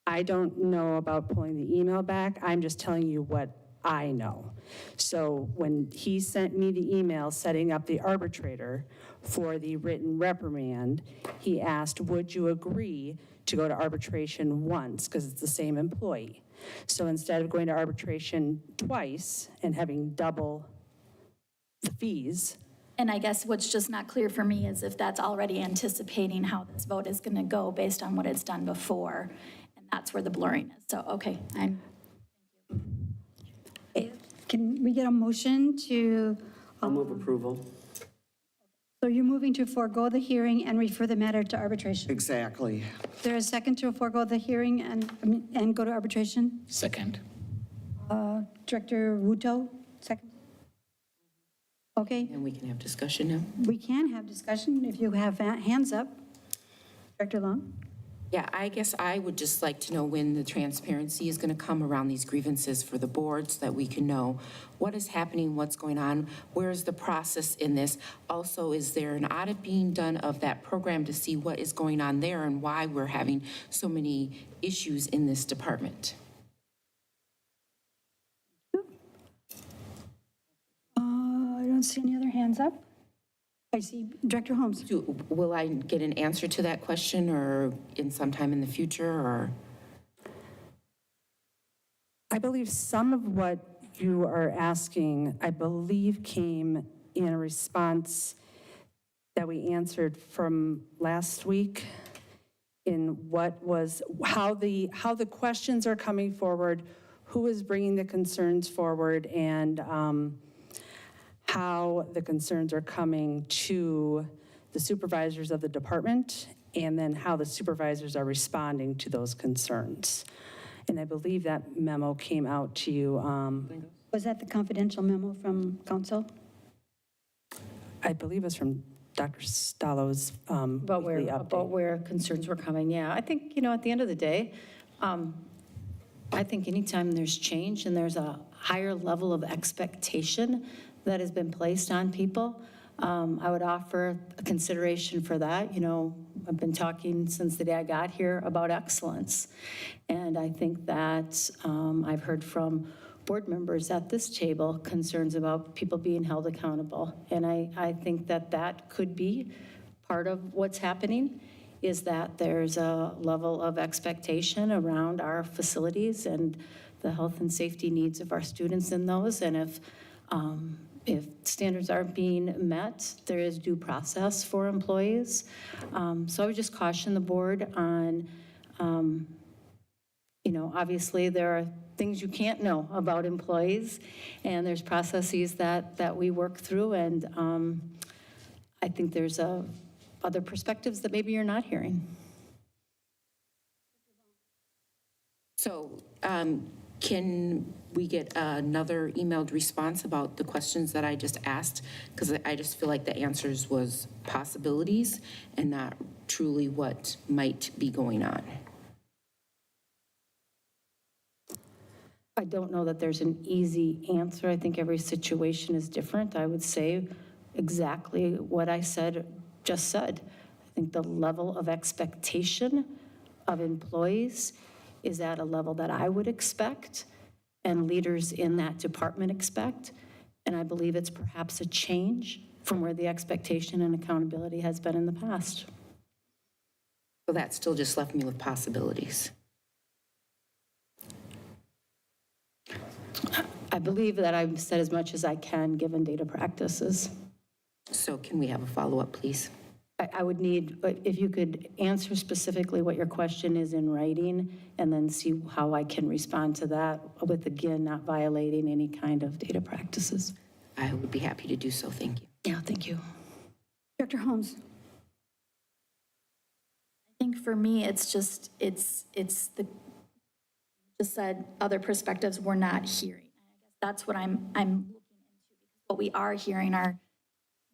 I don't know about pulling the email back. I'm just telling you what I know. So when he sent me the email setting up the arbitrator for the written reprimand, he asked, would you agree to go to arbitration once, because it's the same employee? So instead of going to arbitration twice and having double the fees, And I guess what's just not clear for me is if that's already anticipating how this vote is going to go based on what it's done before, and that's where the blurring is. So, okay, Can we get a motion to, I'll move approval. so you're moving to forego the hearing and refer the matter to arbitration? Exactly. Is there a second to forego the hearing and go to arbitration? Second. Director Wuto, second? Okay, And we can have discussion now? we can have discussion if you have hands up. Director Long? Yeah, I guess I would just like to know when the transparency is going to come around these grievances for the board so that we can know what is happening, what's going on, where's the process in this. Also, is there an audit being done of that program to see what is going on there and why we're having so many issues in this department? I don't see any other hands up. I see Director Holmes. Will I get an answer to that question or in some time in the future or? I believe some of what you are asking, I believe came in a response that we answered from last week in what was, how the questions are coming forward, who is bringing the concerns forward, and how the concerns are coming to the supervisors of the department, and then how the supervisors are responding to those concerns. And I believe that memo came out to you. Was that the confidential memo from council? I believe it's from Dr. Stallo's About weekly update. about where concerns were coming, yeah. I think, at the end of the day, I think anytime there's change and there's a higher level of expectation that has been placed on people, I would offer a consideration for that. I've been talking since the day I got here about excellence. And I think that I've heard from board members at this table concerns about people being held accountable. And I think that that could be part of what's happening, is that there's a level of expectation around our facilities and the health and safety needs of our students in those. And if standards aren't being met, there is due process for employees. So I would just caution the board on, obviously there are things you can't know about employees, and there's processes that we work through, and I think there's other perspectives that maybe you're not hearing. So can we get another emailed response about the questions that I just asked? Because I just feel like the answers was possibilities and not truly what might be going on. I don't know that there's an easy answer. I think every situation is different. I would say exactly what I just said. I think the level of expectation of employees is at a level that I would expect and leaders in that department expect. And I believe it's perhaps a change from where the expectation and accountability has been in the past. So that still just left me with possibilities. I believe that I've said as much as I can, given data practices. So can we have a follow-up, please? I would need, if you could answer specifically what your question is in writing, and then see how I can respond to that with, again, not violating any kind of data practices. I would be happy to do so. Thank you. Yeah, thank you. Dr. Holmes. I think for me, it's just the, just said other perspectives we're not hearing. I guess that's what I'm looking into, because what we are hearing are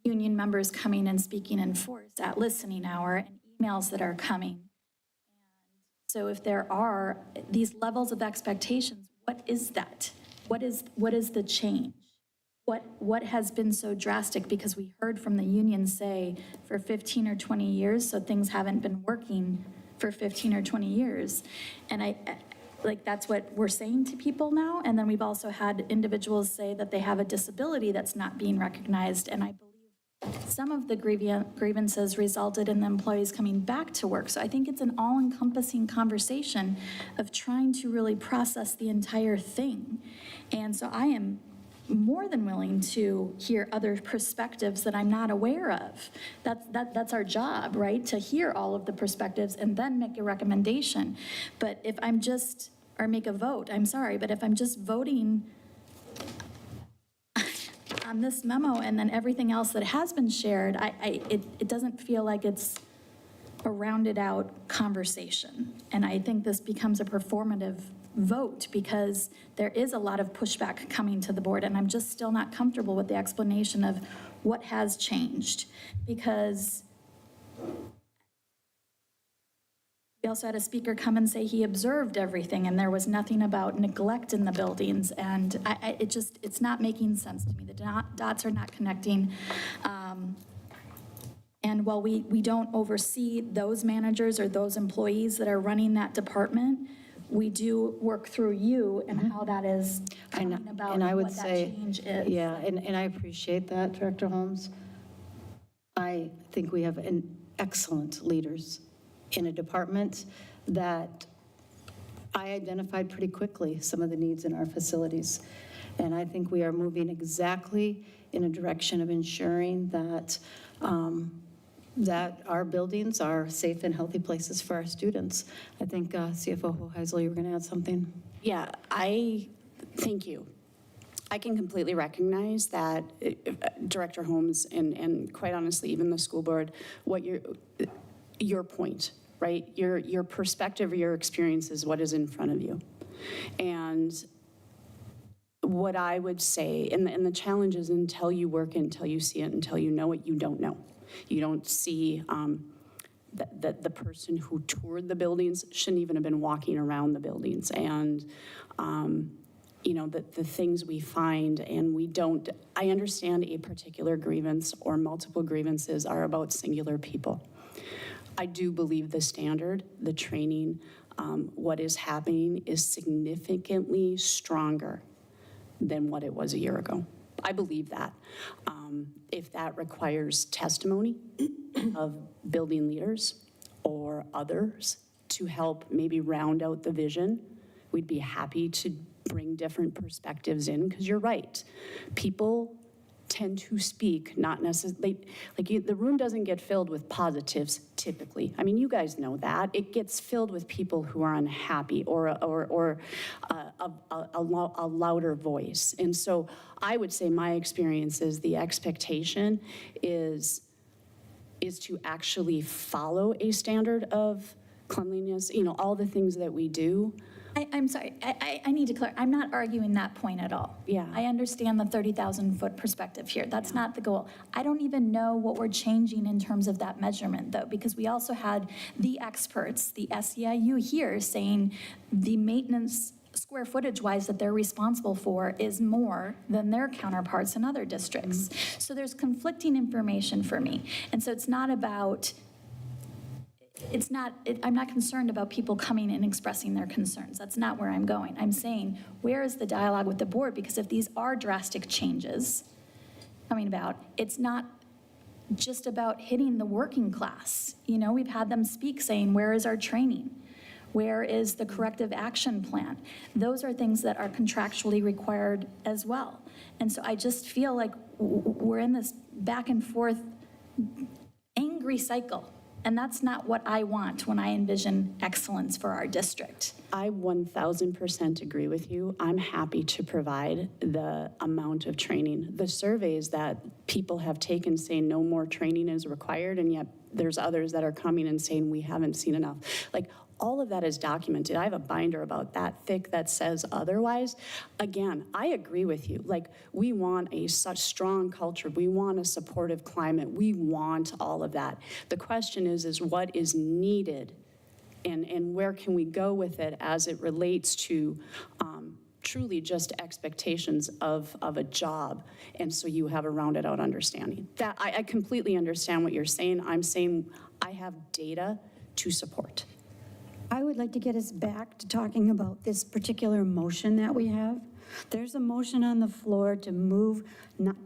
union members coming and speaking in force at listening hour and emails that are coming. And so if there are these levels of expectations, what is that? What is the change? What has been so drastic? Because we heard from the union say for 15 or 20 years, so things haven't been working for 15 or 20 years. And that's what we're saying to people now. And then we've also had individuals say that they have a disability that's not being recognized. And I believe some of the grievances resulted in the employees coming back to work. So I think it's an all-encompassing conversation of trying to really process the entire thing. And so I am more than willing to hear other perspectives that I'm not aware of. That's our job, right? To hear all of the perspectives and then make a recommendation. But if I'm just, or make a vote, I'm sorry, but if I'm just voting on this memo and then everything else that has been shared, it doesn't feel like it's a rounded out conversation. And I think this becomes a performative vote because there is a lot of pushback coming to the board, and I'm just still not comfortable with the explanation of what has changed. Because We also had a speaker come and say he observed everything, and there was nothing about neglect in the buildings, and it's not making sense to me. The dots are not connecting. And while we don't oversee those managers or those employees that are running that department, we do work through you and how that is coming about And I and would what that say, change is. yeah, and I appreciate that, Director Holmes. I think we have excellent leaders in a department that I identified pretty quickly some of the needs in our facilities. And I think we are moving exactly in a direction of ensuring that, that our buildings are safe and healthy places for our students. I think CFO Hoheisel, you were going to add something? Yeah, thank you. I can completely recognize that, Director Holmes, and quite honestly, even the school board, what your point, right? Your perspective or your experience is what is in front of you. And what I would say, and the challenge is until you work it, until you see it, until you know it, you don't know. You don't see that the person who toured the buildings shouldn't even have been walking around the buildings. And, you know, the things we find, and we don't, I understand a particular grievance or multiple grievances are about singular people. I do believe the standard, the training, what is happening is significantly stronger than what it was a year ago. I believe that. If that requires testimony of building leaders or others to help maybe round out the vision, we'd be happy to bring different perspectives in, because you're right. People tend to speak, not necessarily, the room doesn't get filled with positives typically. I mean, you guys know that. It gets filled with people who are unhappy or a louder voice. And so I would say my experience is the expectation is to actually follow a standard of cleanliness, you know, all the things that we do. I'm sorry, I need to clarify, I'm not arguing that point at all. Yeah. I understand the 30,000-foot perspective here. That's not the goal. I don't even know what we're changing in terms of that measurement, though, because we also had the experts, the SEIU here, saying the maintenance square footage-wise that they're responsible for is more than their counterparts in other districts. So there's conflicting information for me. And so it's not about, I'm not concerned about people coming and expressing their concerns. That's not where I'm going. I'm saying, where is the dialogue with the board? Because if these are drastic changes coming about, it's not just about hitting the working class. You know, we've had them speak saying, where is our training? Where is the corrective action plan? Those are things that are contractually required as well. And so I just feel like we're in this back and forth angry cycle. And that's not what I want when I envision excellence for our district. I 1,000% agree with you. I'm happy to provide the amount of training. The surveys that people have taken say no more training is required, and yet there's others that are coming and saying we haven't seen enough. Like, all of that is documented. I have a binder about that thick that says otherwise. Again, I agree with you. Like, we want such strong culture. We want a supportive climate. We want all of that. The question is what is needed, and where can we go with it as it relates to truly just expectations of a job, and so you have a rounded out understanding. That I completely understand what you're saying. I'm saying I have data to support. I would like to get us back to talking about this particular motion that we have. There's a motion on the floor to move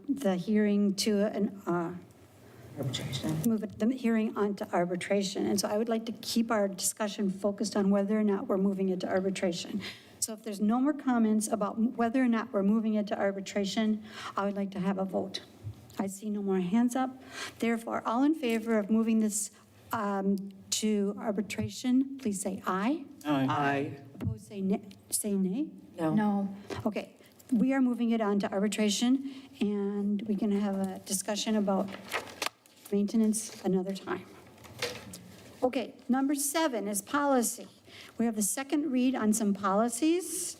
the hearing to the hearing onto arbitration. And so I would like to keep our discussion focused on whether or not we're moving it to arbitration. So if there's no more comments about whether or not we're moving it to arbitration, I would like to have a vote. I see no more hands up. Therefore, all in favor of moving this to arbitration, please say aye. Aye. Opposed, say nay. No. Okay, we are moving it on to arbitration, and we can have a discussion about maintenance another time. Okay, number 7 is policy. We have the second read on some policies.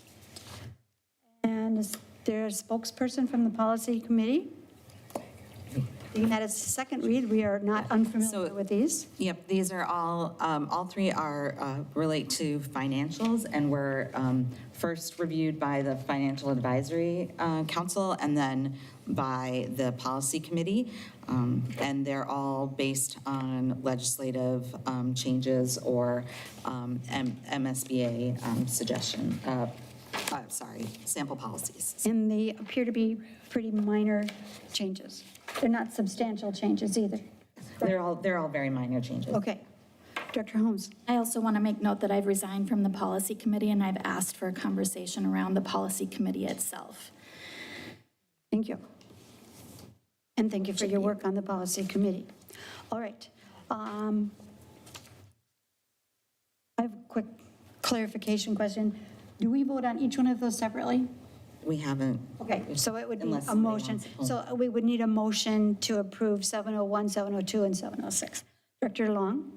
And is there a spokesperson from the policy committee? Being that it's a second read, we are not unfamiliar So- with these. Yep, these are all three are, relate to financials, and were first reviewed by the Financial Advisory Council and then by the Policy Committee. And they're all based on legislative changes or MSBA suggestion, sample policies. And they appear to be pretty minor changes. They're not substantial changes either. They're all very minor changes. Okay. Dr. Holmes? I also want to make note that I've resigned from the policy committee, and I've asked for a conversation around the policy committee itself. Thank you. And thank you for your work on the policy committee. All right. I have a quick clarification question. Do we vote on each one of those separately? We haven't. Okay, so it would be Unless a somebody motion. wants to. So we would need a motion to approve 701, 702, and 706. Director Long?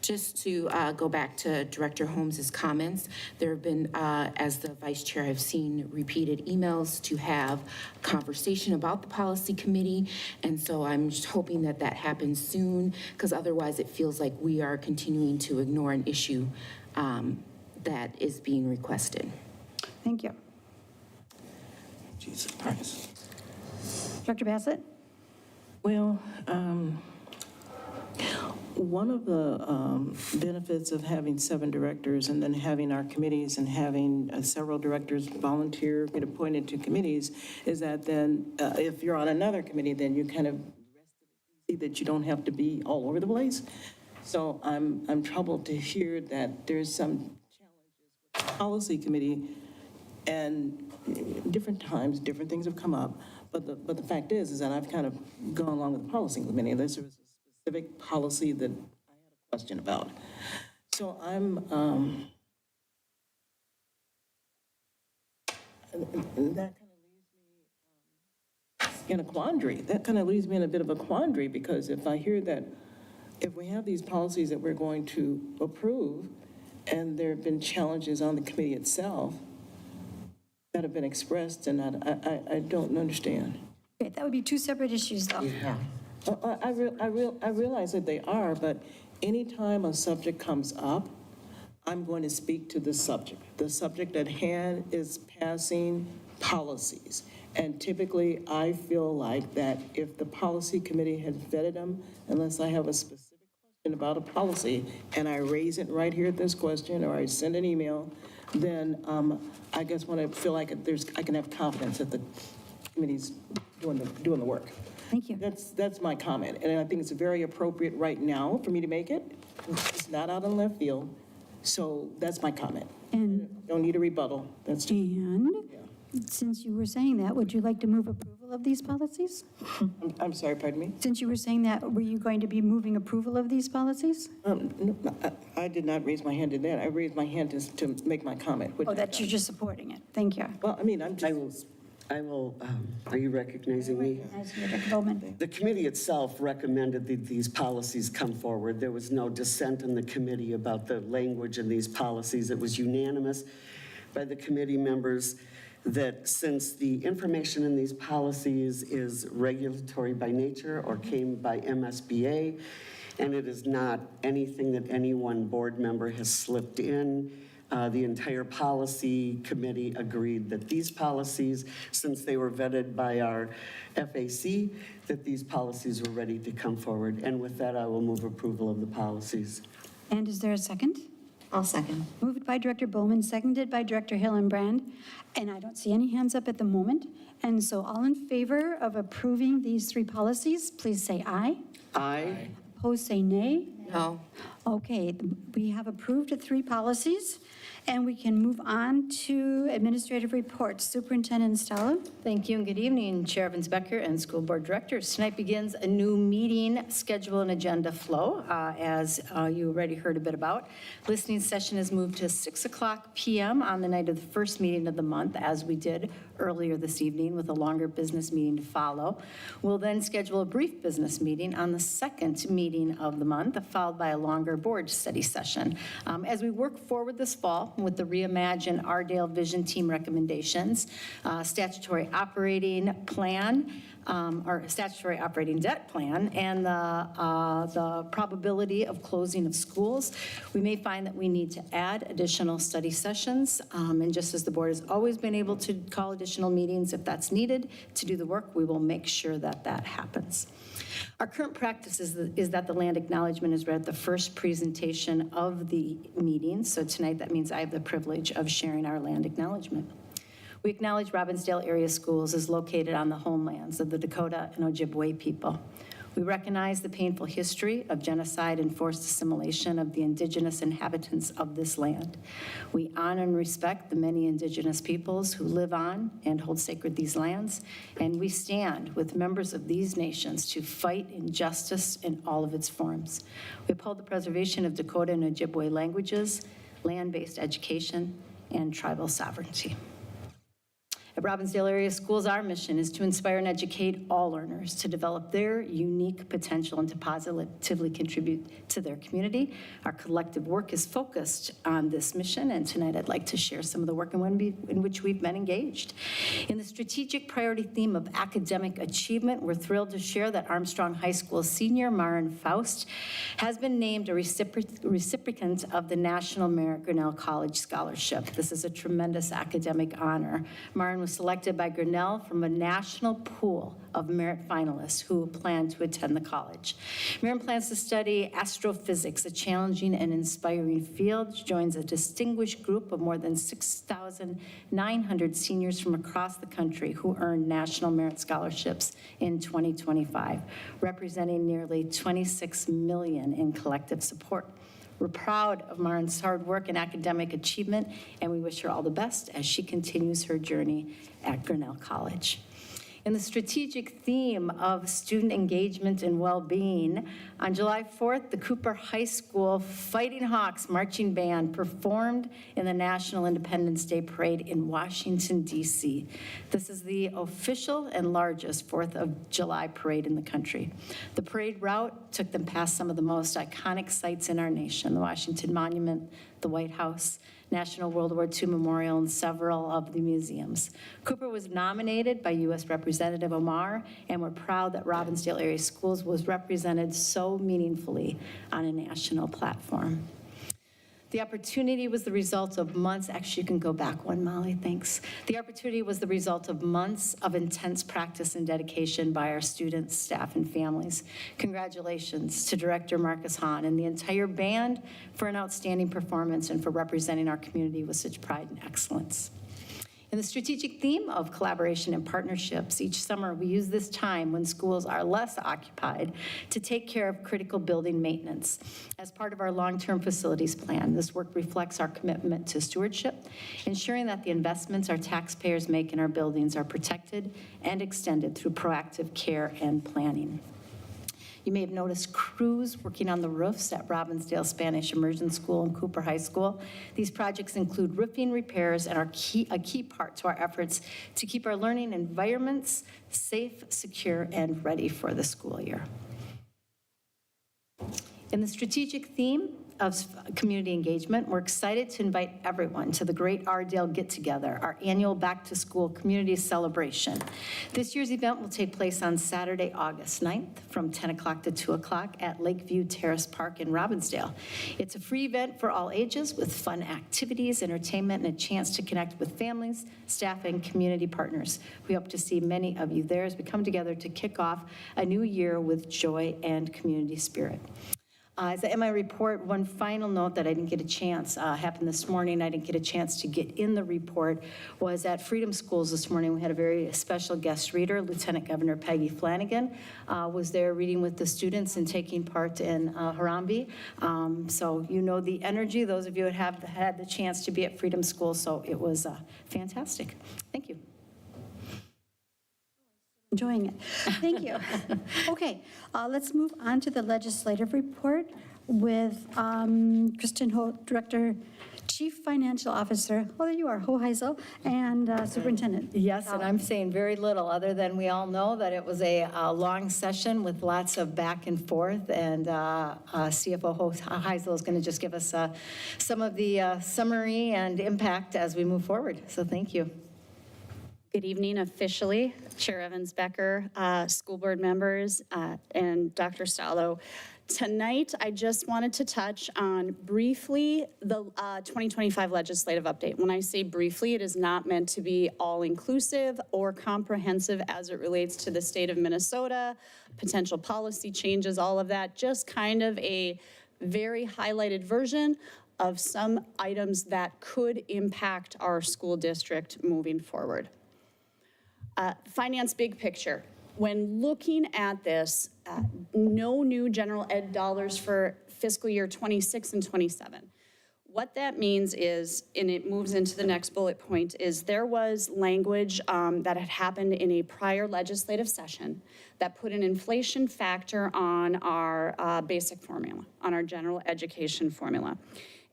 Just to go back to Director Holmes's comments, there have been, as the vice chair, I've seen repeated emails to have conversation about the policy committee, and so I'm just hoping that that happens soon, because otherwise it feels like we are continuing to ignore an issue that is being requested. Thank you. Jesus Christ. Dr. Bassett? Well, one of the benefits of having 7 directors and then having our committees and having several directors volunteer, get appointed to committees, is that then if you're on another committee, then you kind of see that you don't have to be all over the place. So I'm troubled to hear that there's some challenges with the policy committee, and different times, different things have come up. But the fact is that I've kind of gone along with the policy committee. This was a specific policy that I had a question about. So I'm, that kind of leaves me in a quandary. That kind of leaves me in a bit of a quandary, because if I hear that, if we have these policies that we're going to approve, and there have been challenges on the committee itself that have been expressed, and I don't understand. Okay, that would be 2 separate issues, though. Yeah. I realize that they are, but anytime a subject comes up, I'm going to speak to the subject. The subject at hand is passing policies. And typically, I feel like that if the policy committee has vetted them, unless I have a specific question about a policy, and I raise it right here at this question, or I send an email, then I guess when I feel like I can have confidence that the committee's doing the work. Thank you. That's my comment, and I think it's very appropriate right now for me to make it. It's not out in left field, so that's my comment. And Don't need a rebuttal. That's just, since you were saying that, would you like to move approval of these policies? I'm sorry, pardon me? Since you were saying that, were you going to be moving approval of these policies? No, I did not raise my hand to that. I raised my hand to make my comment. which Oh, I've that you're done. just supporting it. Thank you. Well, I mean, I'm I just, will, are you recognizing me? Nice, Dr. Bowman. The committee itself recommended that these policies come forward. There was no dissent in the committee about the language in these policies. It was unanimous by the committee members that since the information in these policies is regulatory by nature or came by MSBA, and it is not anything that any one board member has slipped in, the entire policy committee agreed that these policies, since they were vetted by our FAC, that these policies were ready to come forward. And with that, I will move approval of the policies. And is there a second? I'll second. Moved by Director Bowman, seconded by Director Hillenbrand, and I don't see any hands up at the moment. And so all in favor of approving these 3 policies, please say aye. Aye. Opposed, say nay. No. Okay, we have approved the 3 policies, and we can move on to administrative reports. Superintendent Stalo? Thank you and good evening, Chair Evans Becker and School Board Directors. Tonight begins a new meeting schedule and agenda flow, as you already heard a bit about. Listening session is moved to 6:00 p.m. on the night of the first meeting of the month, as we did earlier this evening, with a longer business meeting to follow. We'll then schedule a brief business meeting on the second meeting of the month, followed by a longer board study session. As we work forward this fall with the Reimagine Ardale Vision Team recommendations, statutory operating plan, or statutory operating debt plan, and the probability of closing of schools, we may find that we need to add additional study sessions. And just as the board has always been able to call additional meetings if that's needed to do the work, we will make sure that that happens. Our current practice is that the land acknowledgement is read at the first presentation of the meeting. So tonight, that means I have the privilege of sharing our land acknowledgement. We acknowledge Robbinsdale Area Schools is located on the homelands of the Dakota and Ojibwe people. We recognize the painful history of genocide and forced assimilation of the indigenous inhabitants of this land. We honor and respect the many indigenous peoples who live on and hold sacred these lands, and we stand with members of these nations to fight injustice in all of its forms. We uphold the preservation of Dakota and Ojibwe languages, land-based education, and tribal sovereignty. At Robbinsdale Area Schools, our mission is to inspire and educate all learners to develop their unique potential and to positively contribute to their community. Our collective work is focused on this mission, and tonight I'd like to share some of the work in which we've been engaged. In the strategic priority theme of academic achievement, we're thrilled to share that Armstrong High School senior Maren Faust has been named a recipient of the National Merit Grinnell College Scholarship. This is a tremendous academic honor. Maren was selected by Grinnell from a national pool of merit finalists who plan to attend the college. Maren plans to study astrophysics, a challenging and inspiring field. She joins a distinguished group of more than 6,900 seniors from across the country who earned national merit scholarships in 2025, representing nearly 26 million in collective support. We're proud of Maren's hard work and academic achievement, and we wish her all the best as she continues her journey at Grinnell College. In the strategic theme of student engagement and well-being, on July 4th, the Cooper High School Fighting Hawks Marching Band performed in the National Independence Day Parade in Washington, D.C. This is the official and largest 4th of July parade in the country. The parade route took them past some of the most iconic sites in our nation, the Washington Monument, the White House, National World War II Memorial, and several of the museums. Cooper was nominated by U.S. Representative Omar, and we're proud that Robbinsdale Area Schools was represented so meaningfully on a national platform. The opportunity was the result of months, actually you can go back one, Molly, thanks. The opportunity was the result of months of intense practice and dedication by our students, staff, and families. Congratulations to Director Marcus Hahn and the entire band for an outstanding performance and for representing our community with such pride and excellence. In the strategic theme of collaboration and partnerships, each summer we use this time when schools are less occupied to take care of critical building maintenance. As part of our long-term facilities plan, this work reflects our commitment to stewardship, ensuring that the investments our taxpayers make in our buildings are protected and extended through proactive care and planning. You may have noticed crews working on the roofs at Robbinsdale Spanish Immersion School and Cooper High School. These projects include roofing repairs and are a key part to our efforts to keep our learning environments safe, secure, and ready for the school year. In the strategic theme of community engagement, we're excited to invite everyone to the Great Ardale Get-Together, our annual back-to-school community celebration. This year's event will take place on Saturday, August 9th from 10 o'clock to 2 o'clock at Lakeview Terrace Park in Robbinsdale. It's a free event for all ages with fun activities, entertainment, and a chance to connect with families, staff, and community partners. We hope to see many of you there as we come together to kick off a new year with joy and community spirit. As I end my report, one final note that I didn't get a chance, happened this morning, I didn't get a chance to get in the report, was at Freedom Schools this morning. We had a very special guest reader, Lieutenant Governor Peggy Flanagan, was there reading with the students and taking part in Harambee. So you know the energy, those of you that have had the chance to be at Freedom Schools, so it was fantastic. Thank you. Enjoying it. Thank you. Okay, let's move on to the legislative report with Kristen Holt, Director Chief Financial Officer, oh, there you are, Hoheisel, and Superintendent. Yes, and I'm saying very little, other than we all know that it was a long session with lots of back and forth, and CFO Heisel is going to just give us some of the summary and impact as we move forward. So thank you. Good evening officially, Chair Evans Becker, school board members, and Dr. Stallo. Tonight, I just wanted to touch on briefly the 2025 legislative update. When I say briefly, it is not meant to be all-inclusive or comprehensive as it relates to the state of Minnesota, potential policy changes, all of that, just kind of a very highlighted version of some items that could impact our school district moving forward. Finance big picture. When looking at this, no new general ed dollars for fiscal year 26 and 27. What that means is, and it moves into the next bullet point, is there was language that had happened in a prior legislative session that put an inflation factor on our basic formula, on our general education formula.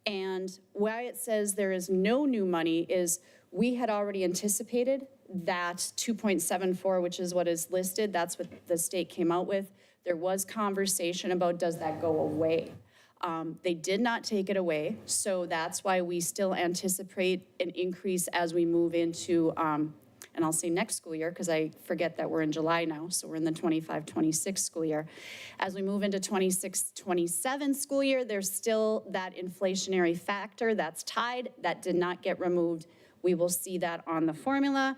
And why it says there is no new money is we had already anticipated that 2.74, which is what is listed, that's what the state came out with. There was conversation about, does that go away? They did not take it away, so that's why we still anticipate an increase as we move into, and I'll say next school year, because I forget that we're in July now, so we're in the 25-26 school year. As we move into 26-27 school year, there's still that inflationary factor that's tied, that did not get removed. We will see that on the formula.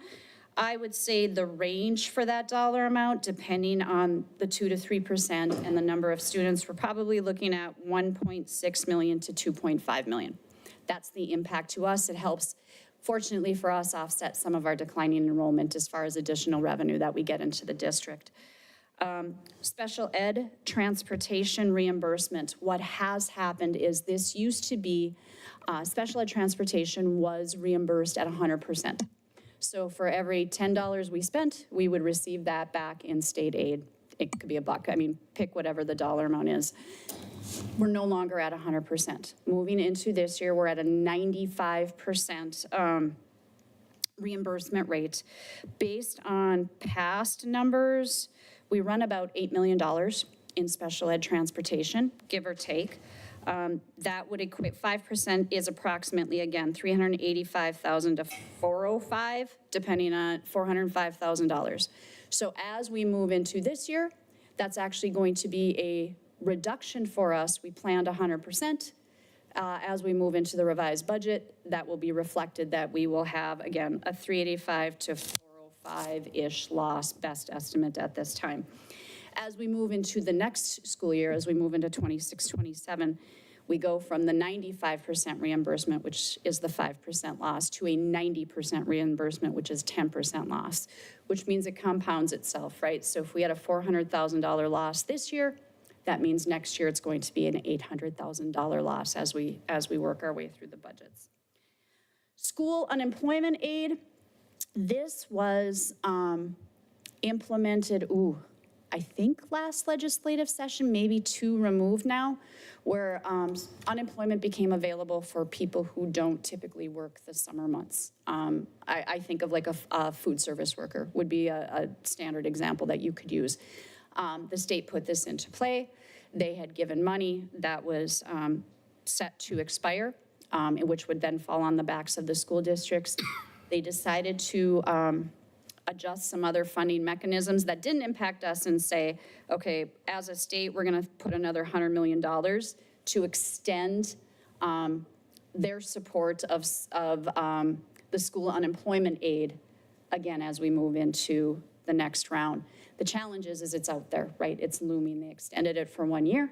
I would say the range for that dollar amount, depending on the 2 to 3% and the number of students, we're probably looking at 1.6 million to 2.5 million. That's the impact to us. It helps, fortunately for us, offset some of our declining enrollment as far as additional revenue that we get into the district. Special ed transportation reimbursement. What has happened is this used to be, special ed transportation was reimbursed at 100%. So for every $10 we spent, we would receive that back in state aid. It could be $1. I mean, pick whatever the dollar amount is. We're no longer at 100%. Moving into this year, we're at a 95% reimbursement rate. Based on past numbers, we run about $8 million in special ed transportation, give or take. That would equate, 5% is approximately, again, $385,000 to $405,000, depending on $405,000. So as we move into this year, that's actually going to be a reduction for us. We planned 100%. As we move into the revised budget, that will be reflected that we will have, again, a $385,000 to $405,000-ish loss, best estimate at this time. As we move into the next school year, as we move into 26-27, we go from the 95% reimbursement, which is the 5% loss, to a 90% reimbursement, which is 10% loss, which means it compounds itself, right? So if we had a $400,000 loss this year, that means next year it's going to be an $800,000 loss as we work our way through the budgets. School unemployment aid, this was implemented, I think last legislative session, maybe 2 removed now, where unemployment became available for people who don't typically work the summer months. I think of like a food service worker would be a standard example that you could use. The state put this into play. They had given money that was set to expire, which would then fall on the backs of the school districts. They decided to adjust some other funding mechanisms that didn't impact us and say, okay, as a state, we're going to put another $100 million to extend their support of the school unemployment aid, again, as we move into the next round. The challenge is it's out there, right? It's looming. They extended it for 1 year.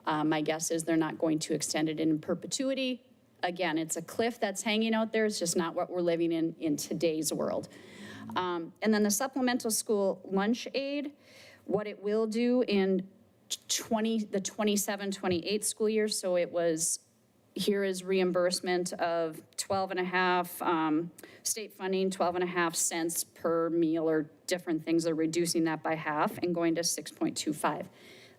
My guess is they're not going to extend it in perpetuity. Again, it's a cliff that's hanging out there. It's just not what we're living in today's world. And then the supplemental school lunch aid, what it will do in the 27-28 school year, so it was, here is reimbursement of 12.5, state funding, 12.5 cents per meal or different things. Are reducing that by half and going to 6.25.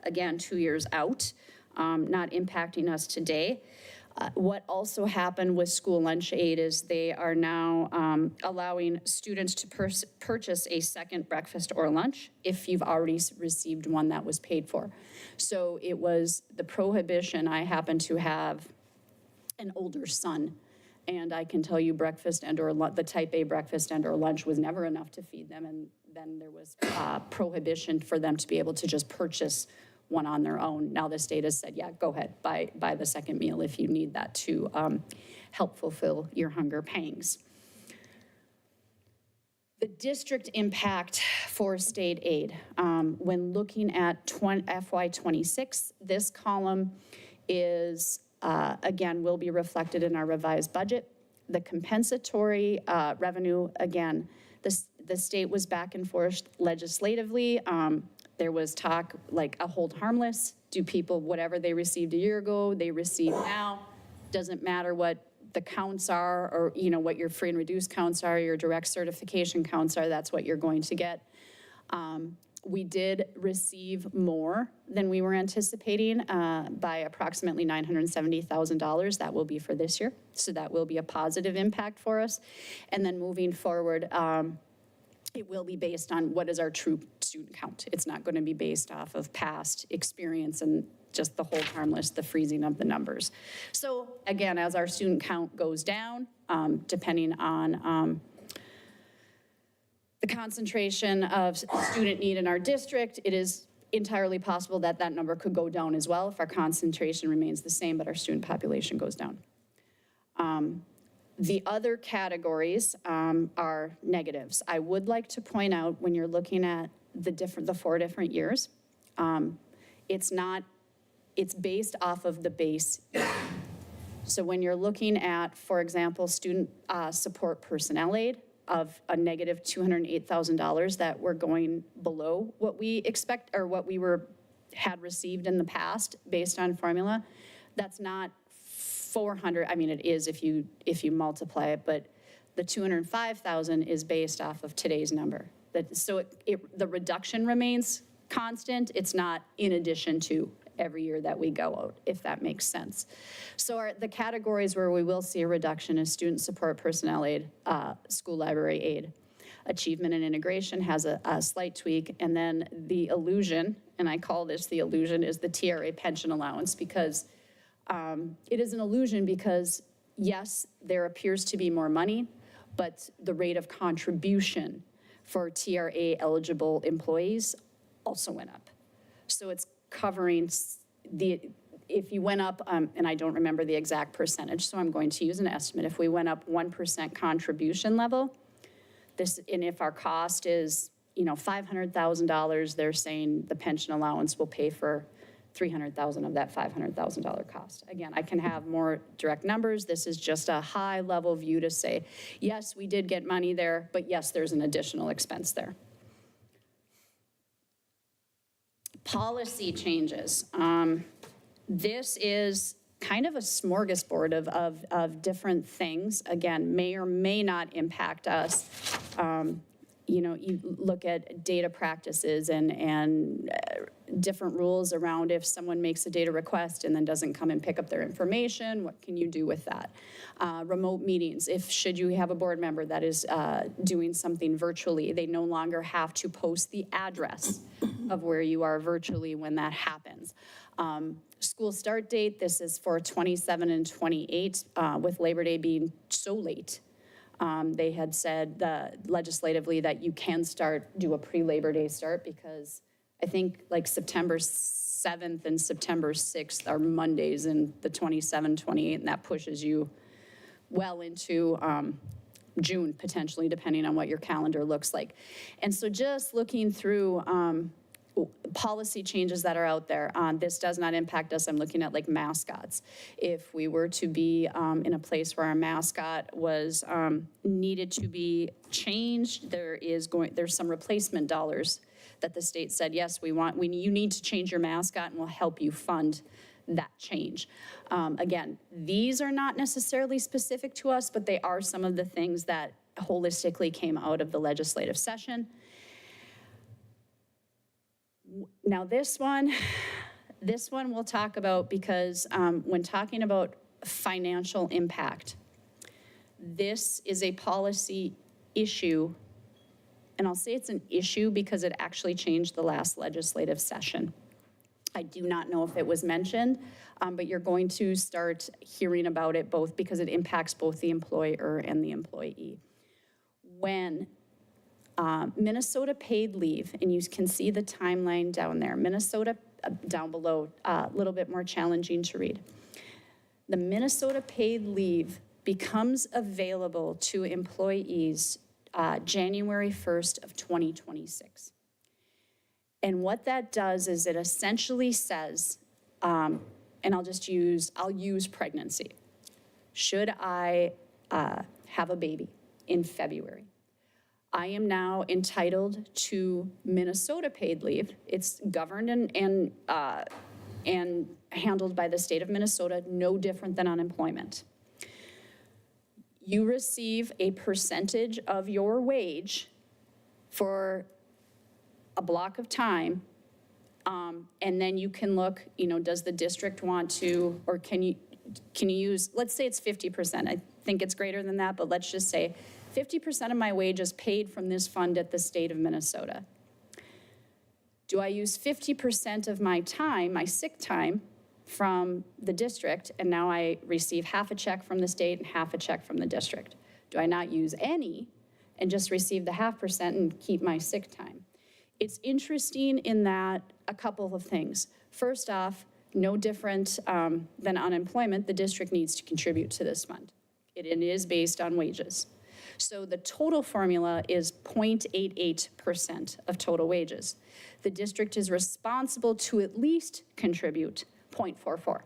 Again, 2 years out, not impacting us today. What also happened with school lunch aid is they are now allowing students to purchase a second breakfast or lunch if you've already received one that was paid for. So it was the prohibition. I happen to have an older son, and I can tell you breakfast and or the type A breakfast and or lunch was never enough to feed them, and then there was prohibition for them to be able to just purchase one on their own. Now the state has said, yeah, go ahead, buy the second meal if you need that to help fulfill your hunger pangs. The district impact for state aid, when looking at FY26, this column is, again, will be reflected in our revised budget. The compensatory revenue, again, the state was back and forth legislatively. There was talk like a hold harmless. Do people, whatever they received a year ago, they receive now. Doesn't matter what the counts are, or what your free and reduced counts are, your direct certification counts are, that's what you're going to get. We did receive more than we were anticipating by approximately $970,000. That will be for this year. So that will be a positive impact for us. And then moving forward, it will be based on what is our true student count. It's not going to be based off of past experience and just the hold harmless, the freezing of the numbers. So again, as our student count goes down, depending on the concentration of student need in our district, it is entirely possible that that number could go down as well if our concentration remains the same, but our student population goes down. The other categories are negatives. I would like to point out when you're looking at the 4 different years, it's based off of the base. So when you're looking at, for example, student support personnel aid of a negative $208,000 that we're going below what we expect or what we had received in the past based on formula, that's not 400, I mean, it is if you multiply it, but the 205,000 is based off of today's number. So the reduction remains constant. It's not in addition to every year that we go out, if that makes sense. So the categories where we will see a reduction is student support personnel aid, school library aid. Achievement and integration has a slight tweak, and then the illusion, and I call this the illusion, is the TRA pension allowance, because it is an illusion because, yes, there appears to be more money, but the rate of contribution for TRA eligible employees also went up. So it's covering if you went up, and I don't remember the exact percentage, so I'm going to use an estimate. If we went up 1% contribution level, and if our cost is, $500,000, they're saying the pension allowance will pay for $300,000 of that $500,000 cost. Again, I can have more direct numbers. This is just a high level view to say, yes, we did get money there, but yes, there's an additional expense there. Policy changes. This is kind of a smorgasbord of different things. Again, may or may not impact us. You look at data practices and different rules around if someone makes a data request and then doesn't come and pick up their information, what can you do with that? Remote meetings, should you have a board member that is doing something virtually, they no longer have to post the address of where you are virtually when that happens. School start date, this is for 27 and 28, with Labor Day being so late. They had said legislatively that you can do a pre-Labor Day start, because I think like September 7th and September 6th are Mondays, and the 27, 28, and that pushes you well into June, potentially, depending on what your calendar looks like. And so just looking through policy changes that are out there, this does not impact us. I'm looking at like mascots. If we were to be in a place where our mascot was needed to be changed, there's some replacement dollars that the state said, yes, you need to change your mascot, and we'll help you fund that change. Again, these are not necessarily specific to us, but they are some of the things that holistically came out of the legislative session. Now this one we'll talk about, because when talking about financial impact. This is a policy issue, and I'll say it's an issue because it actually changed the last legislative session. I do not know if it was mentioned, but you're going to start hearing about it both because it impacts both the employer and the employee. When Minnesota paid leave, and you can see the timeline down there, Minnesota, down below, a little bit more challenging to read. The Minnesota paid leave becomes available to employees January 1st of 2026. And what that does is it essentially says, and I'll use pregnancy. Should I have a baby in February? I am now entitled to Minnesota paid leave. It's governed and handled by the state of Minnesota, no different than unemployment. You receive a percentage of your wage for a block of time, and then you can look, does the district want to, or can you use, let's say it's 50%. I think it's greater than that, but let's just say 50% of my wage is paid from this fund at the state of Minnesota. Do I use 50% of my time, my sick time, from the district, and now I receive half a check from the state and half a check from the district? Do I not use any and just receive the 0.5% and keep my sick time? It's interesting in that a couple of things. First off, no different than unemployment, the district needs to contribute to this fund. It is based on wages. So the total formula is 0.88% of total wages. The district is responsible to at least contribute 0.44.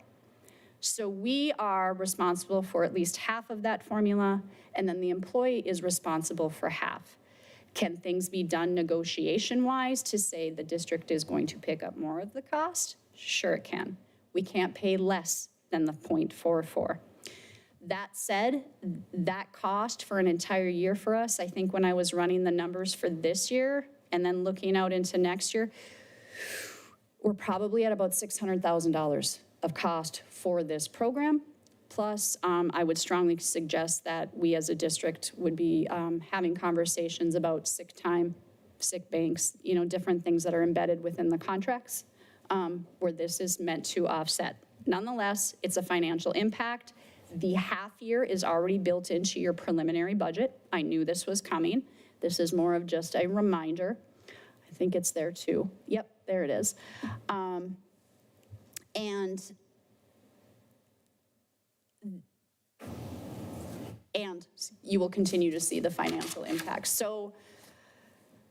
So we are responsible for at least half of that formula, and then the employee is responsible for half. Can things be done negotiation-wise to say the district is going to pick up more of the cost? Sure it can. We can't pay less than the 0.44. That said, that cost for an entire year for us, I think when I was running the numbers for this year and then looking out into next year, we're probably at about $600,000 of cost for this program. Plus, I would strongly suggest that we as a district would be having conversations about sick time, sick banks, different things that are embedded within the contracts where this is meant to offset. Nonetheless, it's a financial impact. The half year is already built into your preliminary budget. I knew this was coming. This is more of just a reminder. I think it's there too. Yep, there it is. And you will continue to see the financial impacts. So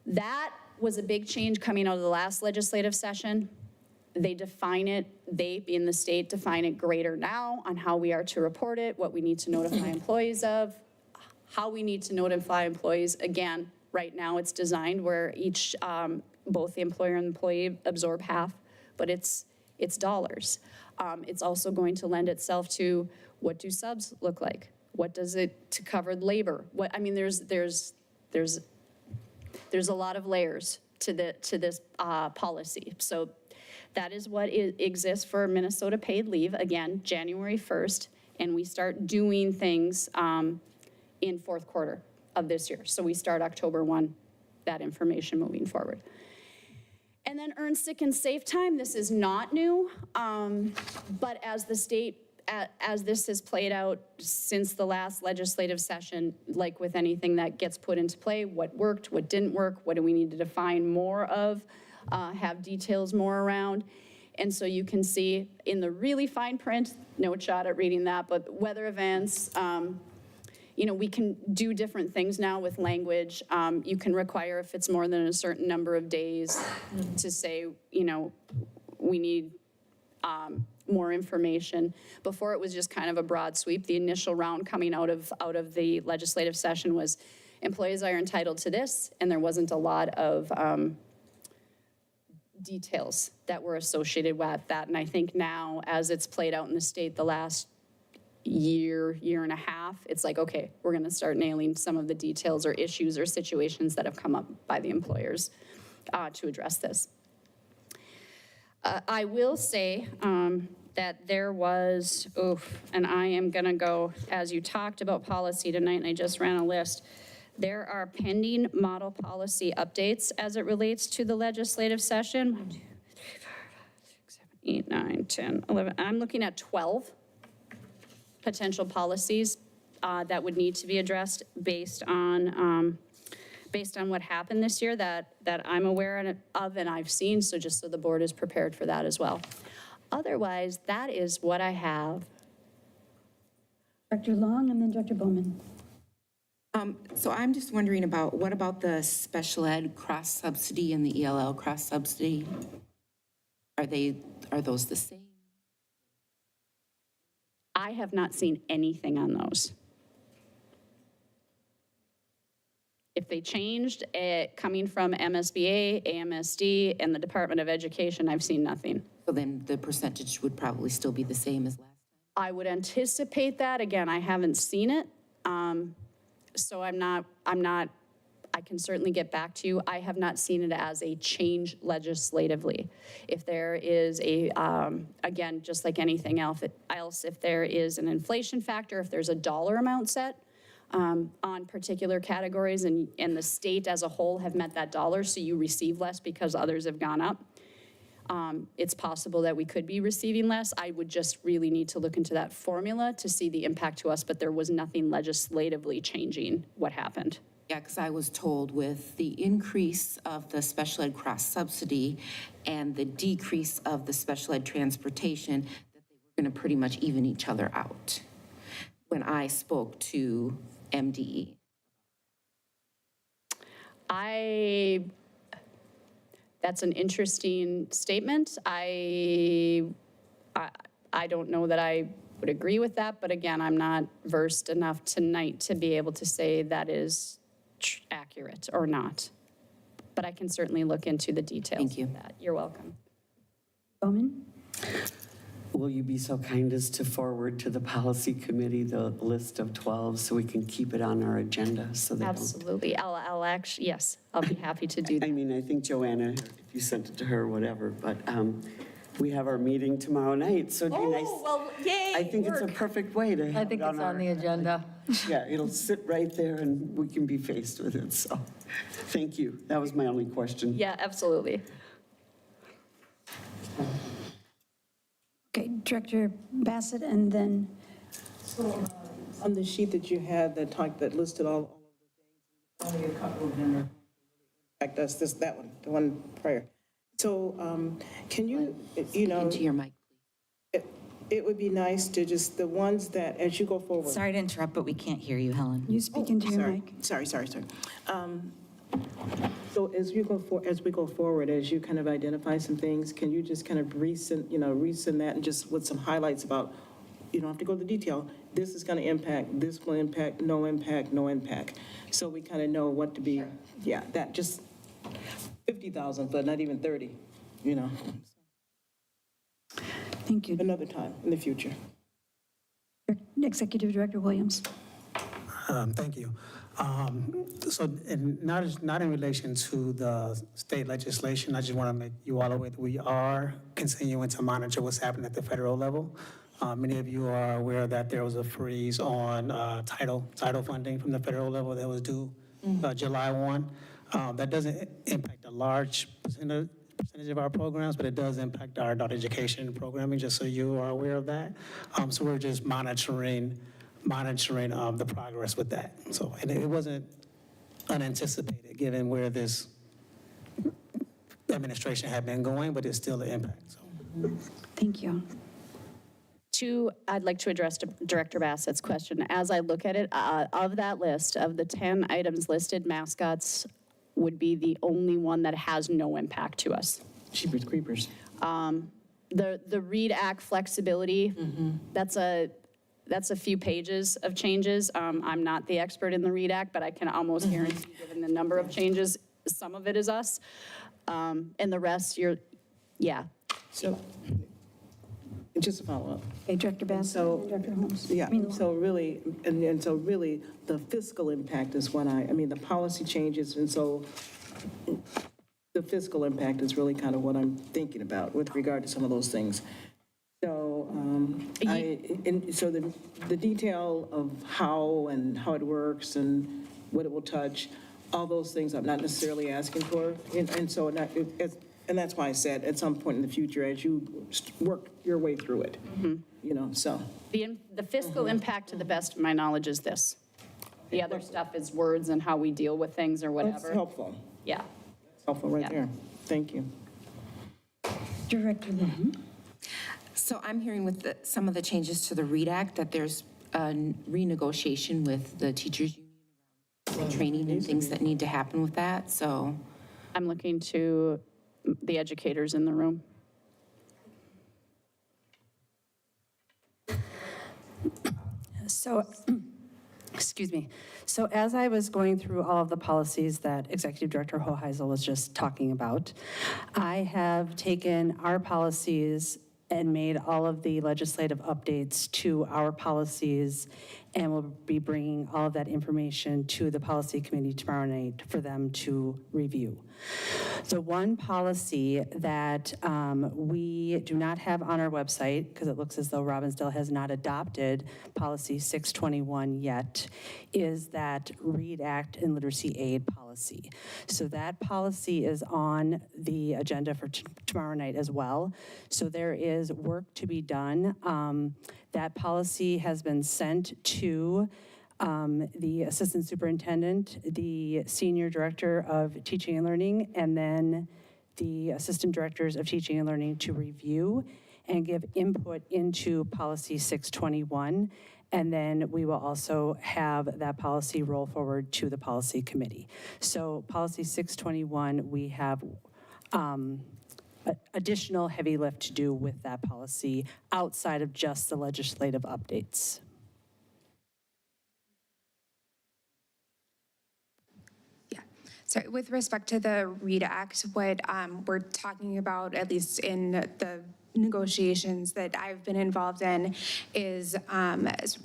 that was a big change coming out of the last legislative session. They define it, they being the state, define it greater now on how we are to report it, what we need to notify employees of, how we need to notify employees. Again, right now it's designed where each, both the employer and employee absorb half, but it's dollars. It's also going to lend itself to what do subs look like? What does it to covered labor? There's a lot of layers to this policy. So that is what exists for Minnesota paid leave, again, January 1st, and we start doing things in fourth quarter of this year. So we start October 1, that information moving forward. And then earn sick and safe time, this is not new, but as the state, as this has played out since the last legislative session, like with anything that gets put into play, what worked, what didn't work, what do we need to define more of, have details more around. And so you can see in the really fine print, no shot at reading that, but weather events, we can do different things now with language. You can require if it's more than a certain number of days to say, we need more information. Before it was just kind of a broad sweep. The initial round coming out of the legislative session was employees are entitled to this, and there wasn't a lot of details that were associated with that. And I think now, as it's played out in the state the last year and a half, it's like, okay, we're gonna start nailing some of the details or issues or situations that have come up by the employers to address this. I will say, that there was, and I am going to go, as you talked about policy tonight, and I just ran a list, there are pending model policy updates as it relates to the legislative session. 1, 2, 3, 4, 5, 6, 7, 8, 9, 10, 11. I'm looking at 12 potential policies that would need to be addressed based on what happened this year that I'm aware of and I've seen, so just so the board is prepared for that as well. Otherwise, that is what I have. Director Long and then Director Bowman. So I'm just wondering about, what about the special ed cross-subsidy and the ELL cross-subsidy? Are those the same? I have not seen anything on those. If they changed, coming from MSBA, AMSD, and the Department of Education, I've seen nothing. So then the percentage would probably still be the same as last time? I would anticipate that. Again, I haven't seen it. So I can certainly get back to you. I have not seen it as a change legislatively. If there is again, just like anything else, if there is an inflation factor, if there's a dollar amount set on particular categories and the state as a whole have met that dollar, so you receive less because others have gone up, it's possible that we could be receiving less. I would just really need to look into that formula to see the impact to us, but there was nothing legislatively changing what happened. Yeah, because I was told with the increase of the special ed cross-subsidy and the decrease of the special ed transportation, that they were going to pretty much even each other out when I spoke to MDE. That's an interesting statement. I don't know that I would agree with that, but again, I'm not versed enough tonight to be able to say that is accurate or not. But I can certainly look into the details. Thank you. Of that. You're welcome. Bowman? Will you be so kind as to forward to the policy committee the list of 12 so we can keep it on our agenda so they Absolutely. I'll actually, yes, I'll be happy to do don't. that. I mean, I think Joanna, if you sent it to her, whatever, but we have our meeting tomorrow night, so it'd be nice. well, yay, I think it's a perfect way to have I think it it's on the agenda. Yeah, it'll sit right there and we can be faced with it, so thank you. That was my only question. Yeah, absolutely. Okay, Director Bassett and then, On the sheet that you had that listed all of the things, only a couple of them are, in fact, that's that one, the one prior. So can you, Into your mic. it would be nice to just, the ones that, as you go forward. Sorry to interrupt, but we can't hear you, Helen. you speak into your Sorry. mic. Sorry. So as we go forward, as you kind of identify some things, can you just kind of resend that and just with some highlights about, you don't have to go to the detail, this is going to impact, this will impact, no impact, no impact. So we kind of know what to be, yeah, that just 50,000, but not even 30, Thank you. another time in the future. Executive Director Williams. Thank you. So not in relation to the state legislation, I just want to make you all aware that we are continuing to monitor what's happening at the federal level. Many of you are aware that there was a freeze on title funding from the federal level that was due July 1. That doesn't impact a large percentage of our programs, but it does impact our adult education programming, just so you are aware of that. So we're just monitoring the progress with that. So, and it wasn't unanticipated given where this administration had been going, but it's still an impact. So. Thank you. I'd like to address Director Bassett's question. As I look at it, of that list, of the 10 items listed, mascots would be the only one that has no impact to us. Jeepers creepers. The READ Act flexibility, that's a few pages of changes. I'm not the expert in the READ Act, but I can almost guarantee, given the number of changes, some of it is us. And the rest, yeah. So, just a follow-up. Okay, Director Bassett and Director Holmes. Yeah, so really, and so really, the fiscal impact is what the policy changes, and so the fiscal impact is really kind of what I'm thinking about with regard to some of those things. So And so the detail of how it works and what it will touch, all those things I'm not necessarily asking for. And so, and that's why I said at some point in the future, as you work your way through it, so. The fiscal impact, to the best of my knowledge, is this. The other stuff is words and how we deal with things or whatever. That's helpful. Yeah. Helpful right Yeah. there. Thank you. Director Lee. So I'm hearing with some of the changes to the READ Act that there's a renegotiation with the teachers union around the training and things that need to happen with that, so. I'm looking to the educators in the room. So, excuse me. So as I was going through all of the policies that Executive Director Hoheisel was just talking about, I have taken our policies and made all of the legislative updates to our policies, and will be bringing all of that information to the policy committee tomorrow night for them to review. The one policy that we do not have on our website, because it looks as though Robbinsdale has not adopted policy 621 yet, is that READ Act and Literacy Aid policy. So that policy is on the agenda for tomorrow night as well. So there is work to be done. That policy has been sent to the Assistant Superintendent, the Senior Director of Teaching and Learning, and then the Assistant Directors of Teaching and Learning to review and give input into Policy 621. And then we will also have that policy roll forward to the Policy Committee. So Policy 621, we have additional heavy lift to do with that policy outside of just the legislative updates. So with respect to the READ Act, what we're talking about, at least in the negotiations that I've been involved in, is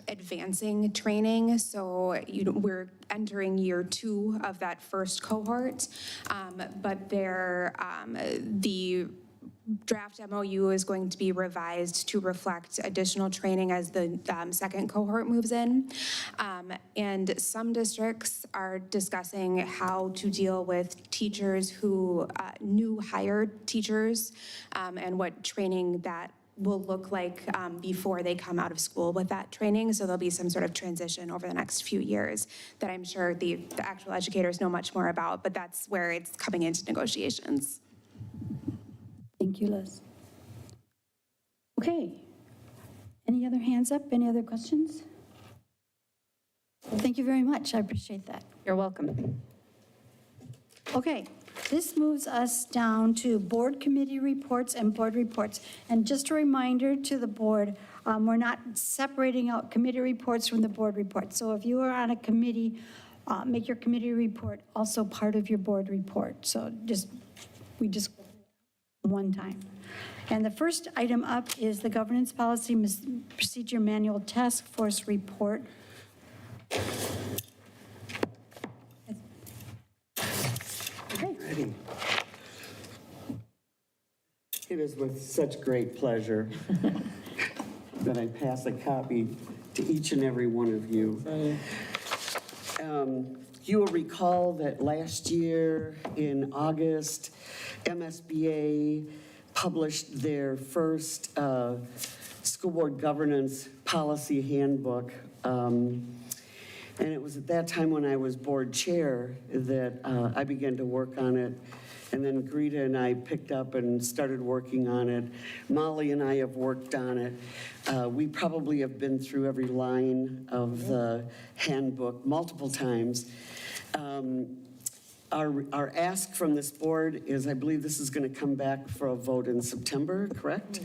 advancing training. So we're entering year 2 of that first cohort, but the draft MOU is going to be revised to reflect additional training as the second cohort moves in. And some districts are discussing how to deal with teachers who, new hired teachers, and what training that will look like before they come out of school with that training. So there'll be some sort of transition over the next few years that I'm sure the actual educators know much more about, but that's where it's coming into negotiations. Thank you, Liz. Okay. Any other hands up? Any other questions? Well, thank you very much. I appreciate that. You're welcome. Okay, this moves us down to board committee reports and board reports. And just a reminder to the board, we're not separating out committee reports from the board reports. So if you are on a committee, make your committee report also part of your board report. So we just one time. And the first item up is the Governance Policy Procedure Manual Task Force Report. Okay. Ready. It is with such great pleasure that I pass a copy to each and every one of you. You will recall that last year in August, MSBA published their first school board governance policy handbook. And it was at that time when I was board chair that I began to work on it. And then Greta and I picked up and started working on it. Molly and I have worked on it. We probably have been through every line of the handbook multiple times. Our ask from this board is, I believe this is going to come back for a vote in September, correct?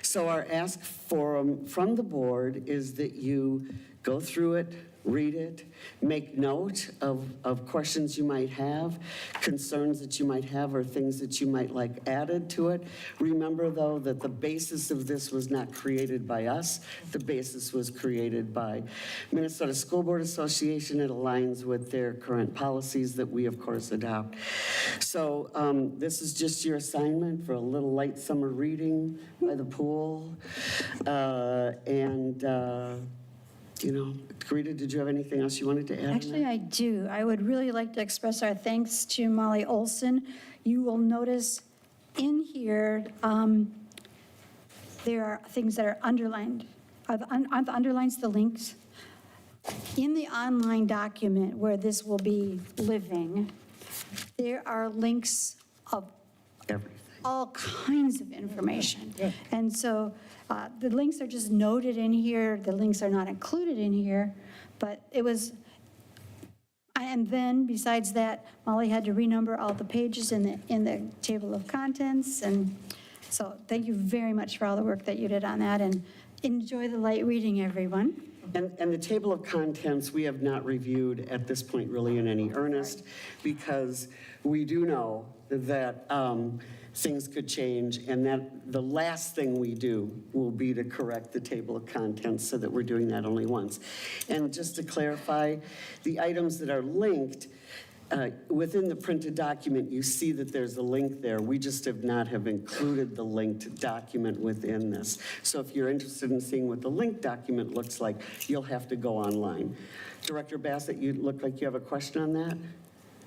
So our ask from the board is that you Go through it, read it, make note of questions you might have, concerns that you might have, or things that you might like added to it. Remember, though, that the basis of this was not created by us. The basis was created by Minnesota School Board Association. It aligns with their current policies that we, of course, adopt. So this is just your assignment for a little light summer reading by the pool. You know, Rita, did you have anything else you wanted to add? Actually, I do. I would really like to express our thanks to Molly Olson. You will notice in here, there are things that are underlined. I've underlined the links. In the online document where this will be living, there are links of Everything. all kinds of information. And so the links are just noted in here, the links are not included in here, but it was, and then besides that, Molly had to renumber all the pages in the table of contents, and so thank you very much for all the work that you did on that, and enjoy the light reading, everyone. And the table of contents, we have not reviewed at this point really in any earnest, because we do know that things could change, and that the last thing we do will be to correct the table of contents, so that we're doing that only once. And just to clarify, the items that are linked, within the printed document, you see that there's a link there. We just have included the linked document within this. So if you're interested in seeing what the linked document looks like, you'll have to go online. Director Bassett, you look like you have a question on that?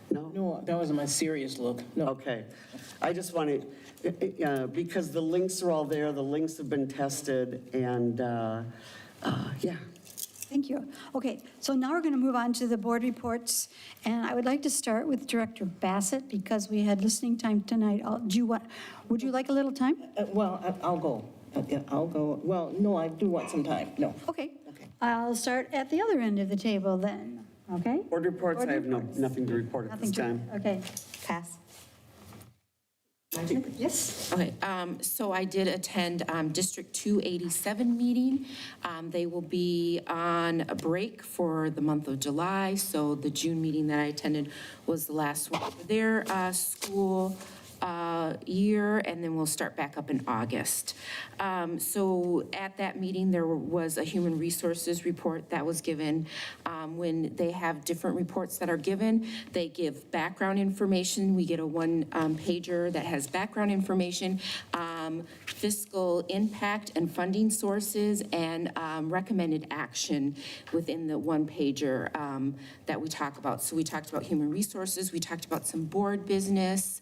No? No, that wasn't my serious look. No. Okay. I just wanted, because the links are all there, the links have been tested, and yeah. Thank you. Okay, so now we're going to move on to the board reports, and I would like to start with Director Bassett, because we had listening time tonight. Would you like a little time? I'll go. Yeah, I'll go. Well, no, I do want some time. No. Okay. I'll start at the other end of the table then, okay? Board reports, Board I have reports. nothing to report at this time. Okay. Pass. Yes? Okay, so I did attend District 287 meeting. They will be on a break for the month of July, so the June meeting that I attended was the last one for their school year, and then we'll start back up in August. So at that meeting, there was a human resources report that was given. When they have different reports that are given, they give background information. We get a one-pager that has background information, fiscal impact and funding sources, and recommended action within the one-pager that we talk about. So we talked about human resources, we talked about some board business,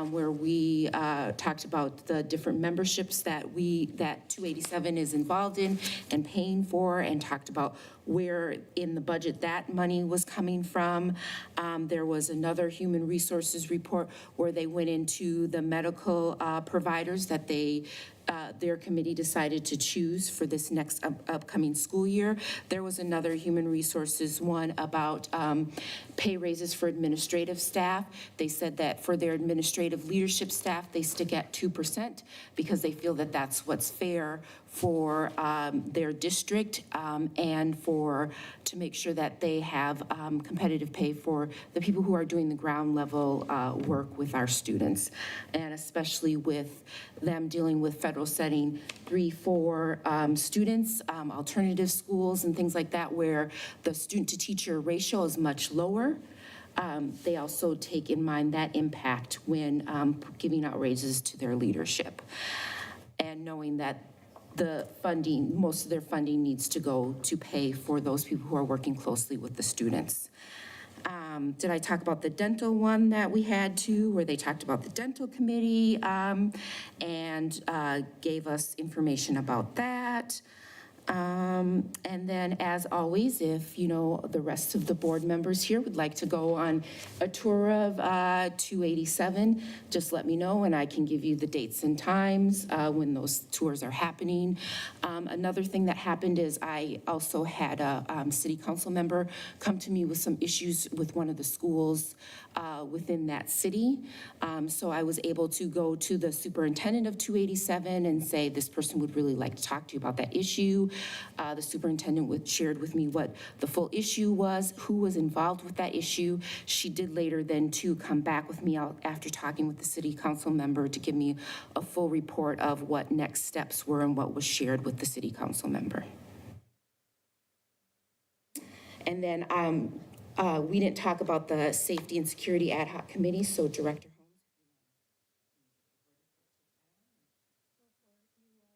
where we talked about the different memberships that 287 is involved in and paying for, and talked about where in the budget that money was coming from. There was another human resources report where they went into the medical providers that their committee decided to choose for this next upcoming school year. There was another human resources one about pay raises for administrative staff. They said that for their administrative leadership staff, they stick at 2% because they feel that that's what's fair for their district, and to make sure that they have competitive pay for the people who are doing the ground level work with our students, and especially with them dealing with federal setting 3-4 students, alternative schools and things like that, where the student to teacher ratio is much lower. They also take in mind that impact when giving out raises to their leadership, and knowing that the funding, most of their funding needs to go to pay for those people who are working closely with the students. Did I talk about the dental one that we had too, where they talked about the dental committee and gave us information about that? And then, as always, if the rest of the board members here would like to go on a tour of 287, just let me know and I can give you the dates and times when those tours are happening. Another thing that happened is I also had a city council member come to me with some issues with one of the schools within that city. So I was able to go to the superintendent of 287 and say, this person would really like to talk to you about that issue. The superintendent shared with me what the full issue was, who was involved with that issue. She did later then to come back with me after talking with the city council member to give me a full report of what next steps were and what was shared with the city council member. And then we didn't talk about the Safety and Security Ad Hoc Committee, so Director Holmes.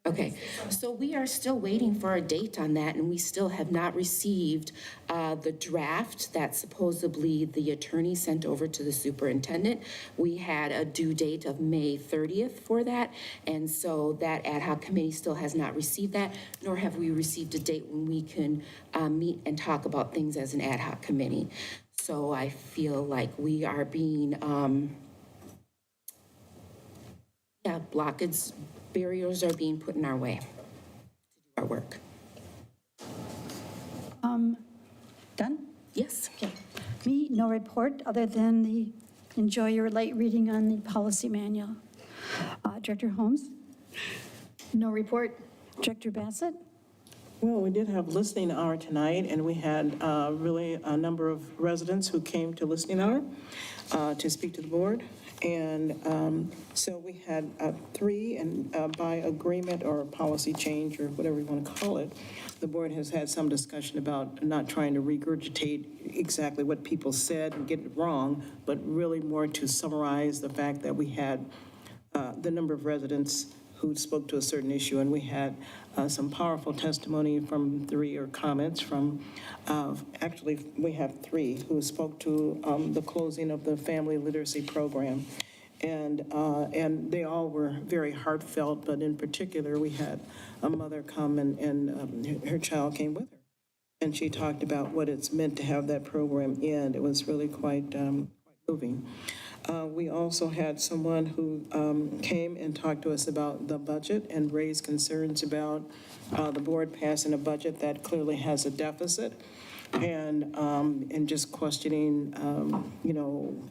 Okay, so we are still waiting for a date on that, and we still have not received the draft that supposedly the attorney sent over to the superintendent. We had a due date of May 30th for that, and so that ad hoc committee still has not received that, nor have we received a date when we can meet and talk about things as an ad hoc committee. So I feel like we are being, blockades, barriers are being put in our way to do our work. Done? Yes. Okay. Me, no report other than enjoy your light reading on the policy manual. Director Holmes? No report. Director Bassett? Well, we did have listening hour tonight, and we had really a number of residents who came to listening hour to speak to the board. And so we had 3, and by agreement or policy change or whatever you want to call it, the board has had some discussion about not trying to regurgitate exactly what people said and get it wrong, but really more to summarize the fact that we had the number of residents who spoke to a certain issue, and we had some powerful testimony from 3 or comments from, actually, we have 3 who spoke to the closing of the family literacy program. And they all were very heartfelt, but in particular, we had a mother come and her child came with her. And she talked about what it's meant to have that program end. It was really quite moving. We also had someone who came and talked to us about the budget and raised concerns about the board passing a budget that clearly has a deficit, and just questioning,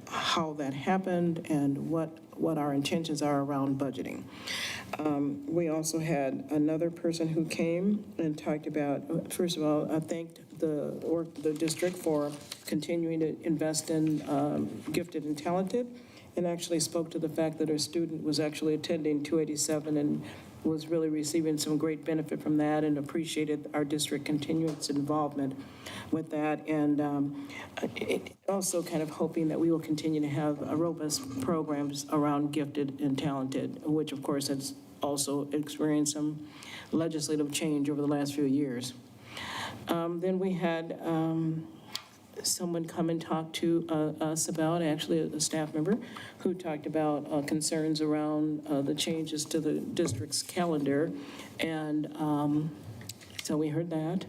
how that happened and what our intentions are around budgeting. We also had another person who came and talked about, first of all, I thanked the district for continuing to invest in gifted and talented, and actually spoke to the fact that our student was actually attending 287 and was really receiving some great benefit from that, and appreciated our district continuous involvement with that, and also kind of hoping that we will continue to have robust programs around gifted and talented, which of course has also experienced some legislative change over the last few years. Then we had someone come and talk to us about, actually a staff member, who talked about concerns around the changes to the district's calendar. And so we heard that.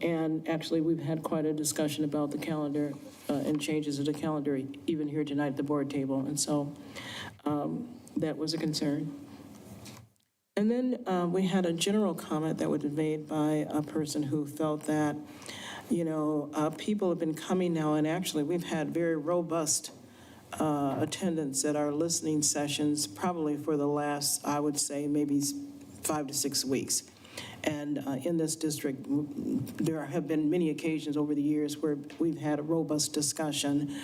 And actually, we've had quite a discussion about the calendar and changes to the calendar, even here tonight at the board table. And so that was a concern. And then we had a general comment that was made by a person who felt that, people have been coming now, and actually we've had very robust attendance at our listening sessions, probably for the last, I would say, maybe 5 to 6 weeks. And in this district, there have been many occasions over the years where we've had a robust discussion.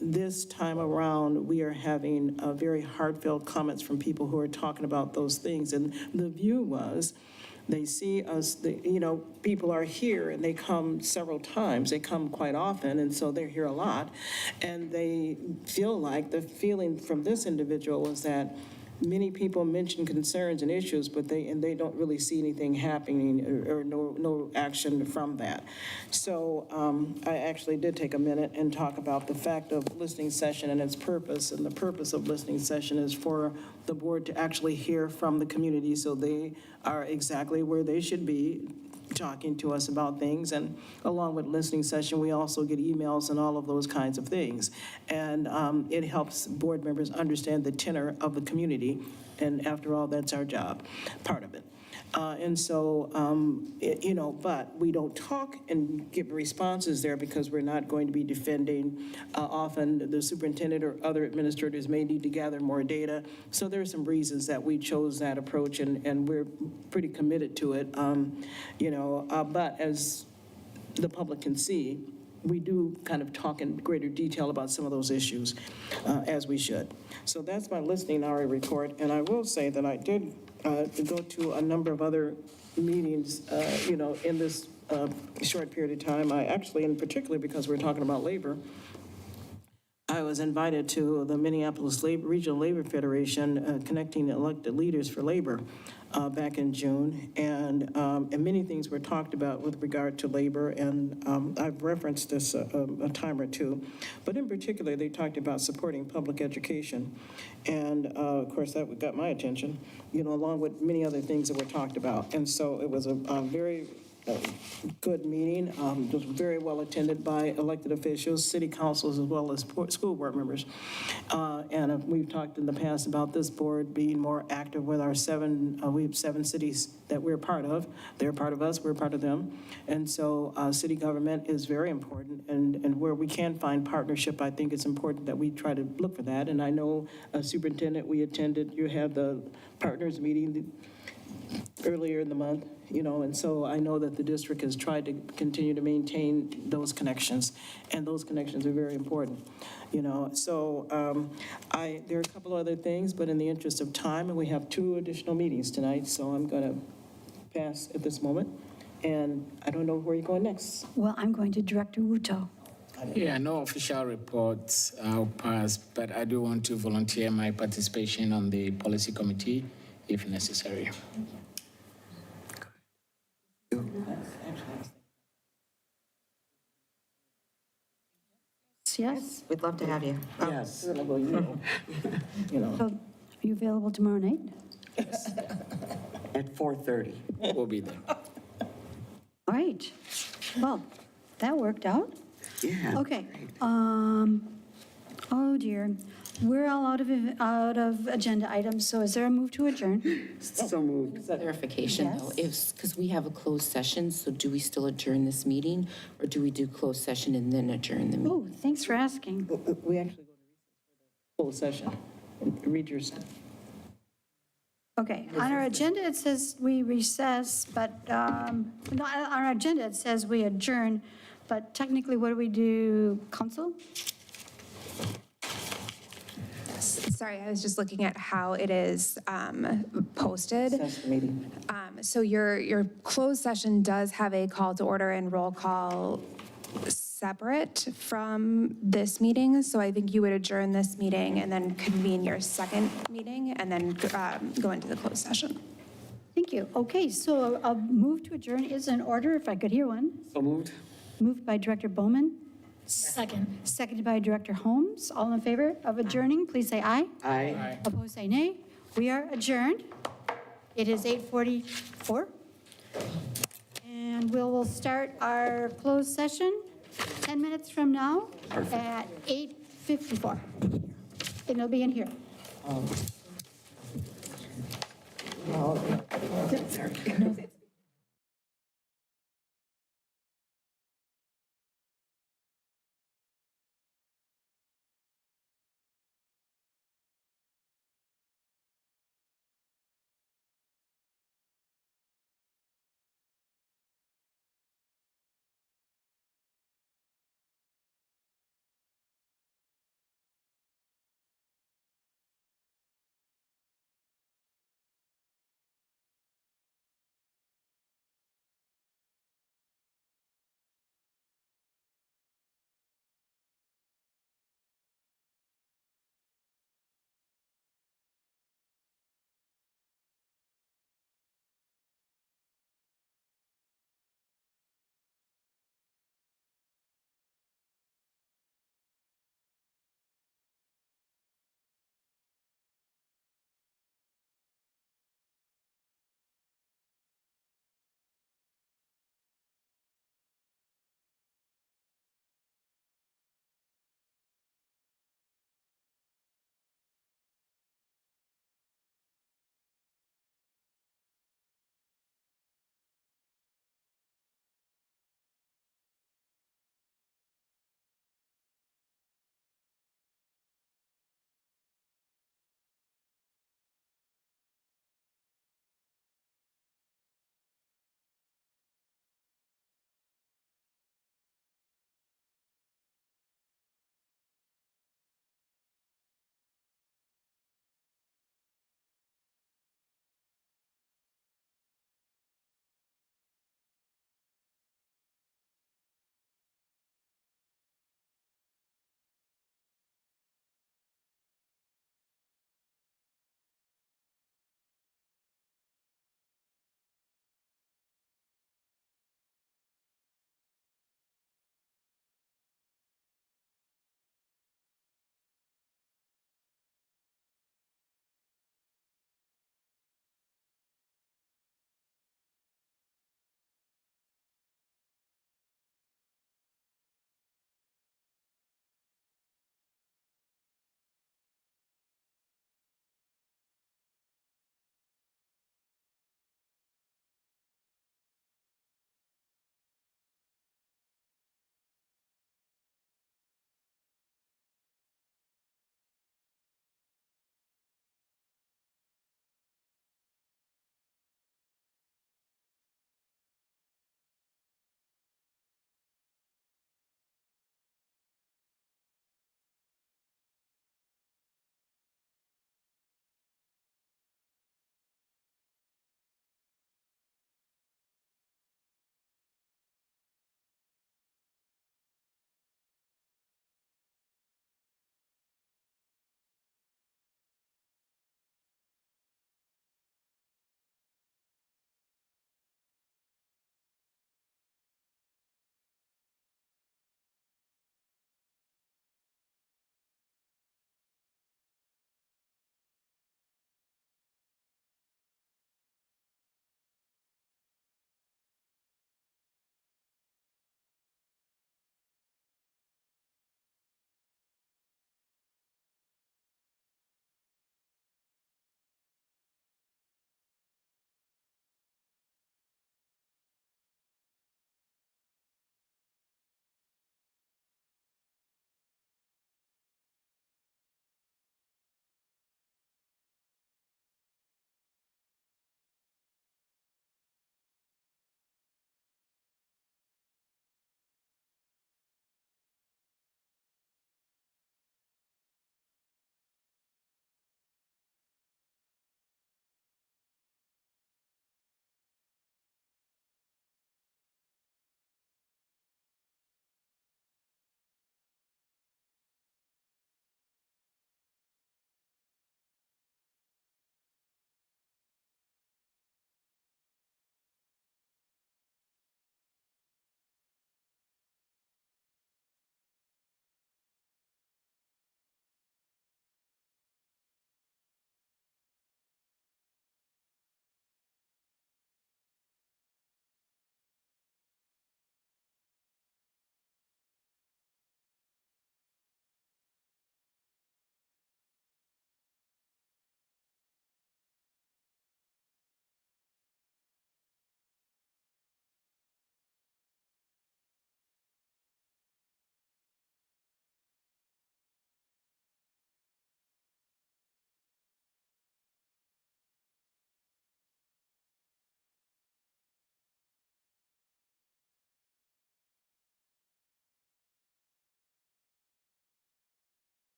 This time around, we are having very heartfelt comments from people who are talking about those things. And the view was, they see us, people are here and they come several times. They come quite often, and so they're here a lot. And they feel like the feeling from this individual was that many people mention concerns and issues, but they don't really see anything happening or no action from that. So I actually did take a minute and talk about the fact of listening session and its purpose. And the purpose of listening session is for the board to actually hear from the community, so they are exactly where they should be, talking to us about things. And along with listening session, we also get emails and all of those kinds of things. And it helps board members understand the tenor of the community. And after all, that's our job, part of it. And so, but we don't talk and give responses there because we're not going to be defending. Often the superintendent or other administrators may need to gather more data. So there are some reasons that we chose that approach, and we're pretty committed to it. But as the public can see, we do kind of talk in greater detail about some of those issues, as we should. So that's my listening hour report, and I will say that I did go to a number of other meetings, in this short period of time. I actually, in particular, because we're talking about labor, I was invited to the Minneapolis Regional Labor Federation, Connecting Elected Leaders for Labor, back in June, and many things were talked about with regard to labor, and I've referenced this a time or two, but in particular, they talked about supporting public education, and of course, that got my attention, along with many other things that were talked about, and so it was a very good meeting. It was very well attended by elected officials, city councils, as well as school board members. And we've talked in the past about this board being more active with our we have 7 cities that we're part of. They're part of us, we're part of them. And so city government is very important. And where we can find partnership, I think it's important that we try to look for that. And I know, Superintendent, you had the partners meeting earlier in the month, and so I know that the district has tried to continue to maintain those connections, and those connections are very important, So there are a couple other things, but in the interest of time, and we have 2 additional meetings tonight, so I'm going to pass at this moment, and I don't know where you're going next. Well, I'm going to Director Wuto. Yeah, no official reports. I'll pass, but I do want to volunteer my participation on the policy committee if necessary. Yes? We'd love to have you. Yes. So, are you available tomorrow night? At 4:30. We'll be there. All right. Well, that worked out. Yeah. Okay. Oh dear. We're all out of agenda items, so is there a move to adjourn? So moved. Clarification, though, because we have a closed session, so do we still adjourn this meeting, or do we do closed session and then adjourn the meeting? Oh, thanks for asking. We actually go to closed session. Read your stuff. Okay, on our agenda, it says we recess, but, on our agenda, it says we adjourn, but technically, what do we do, council? Sorry, I was just looking at how it is posted. Meeting. So your closed session does have a call to order and roll call separate from this meeting. So I think you would adjourn this meeting and then convene your second meeting and then go into the closed session. Thank you. Okay, so a move to adjourn is in order, if I could hear one. So moved. Moved by Director Bowman, Second. seconded by Director Holmes. All in favor of adjourning, please say aye. Aye. Opposed, say nay. We are adjourned. It is 8:44. And we will start our closed session 10 minutes from now at 8:54. And it'll be in here. Sorry.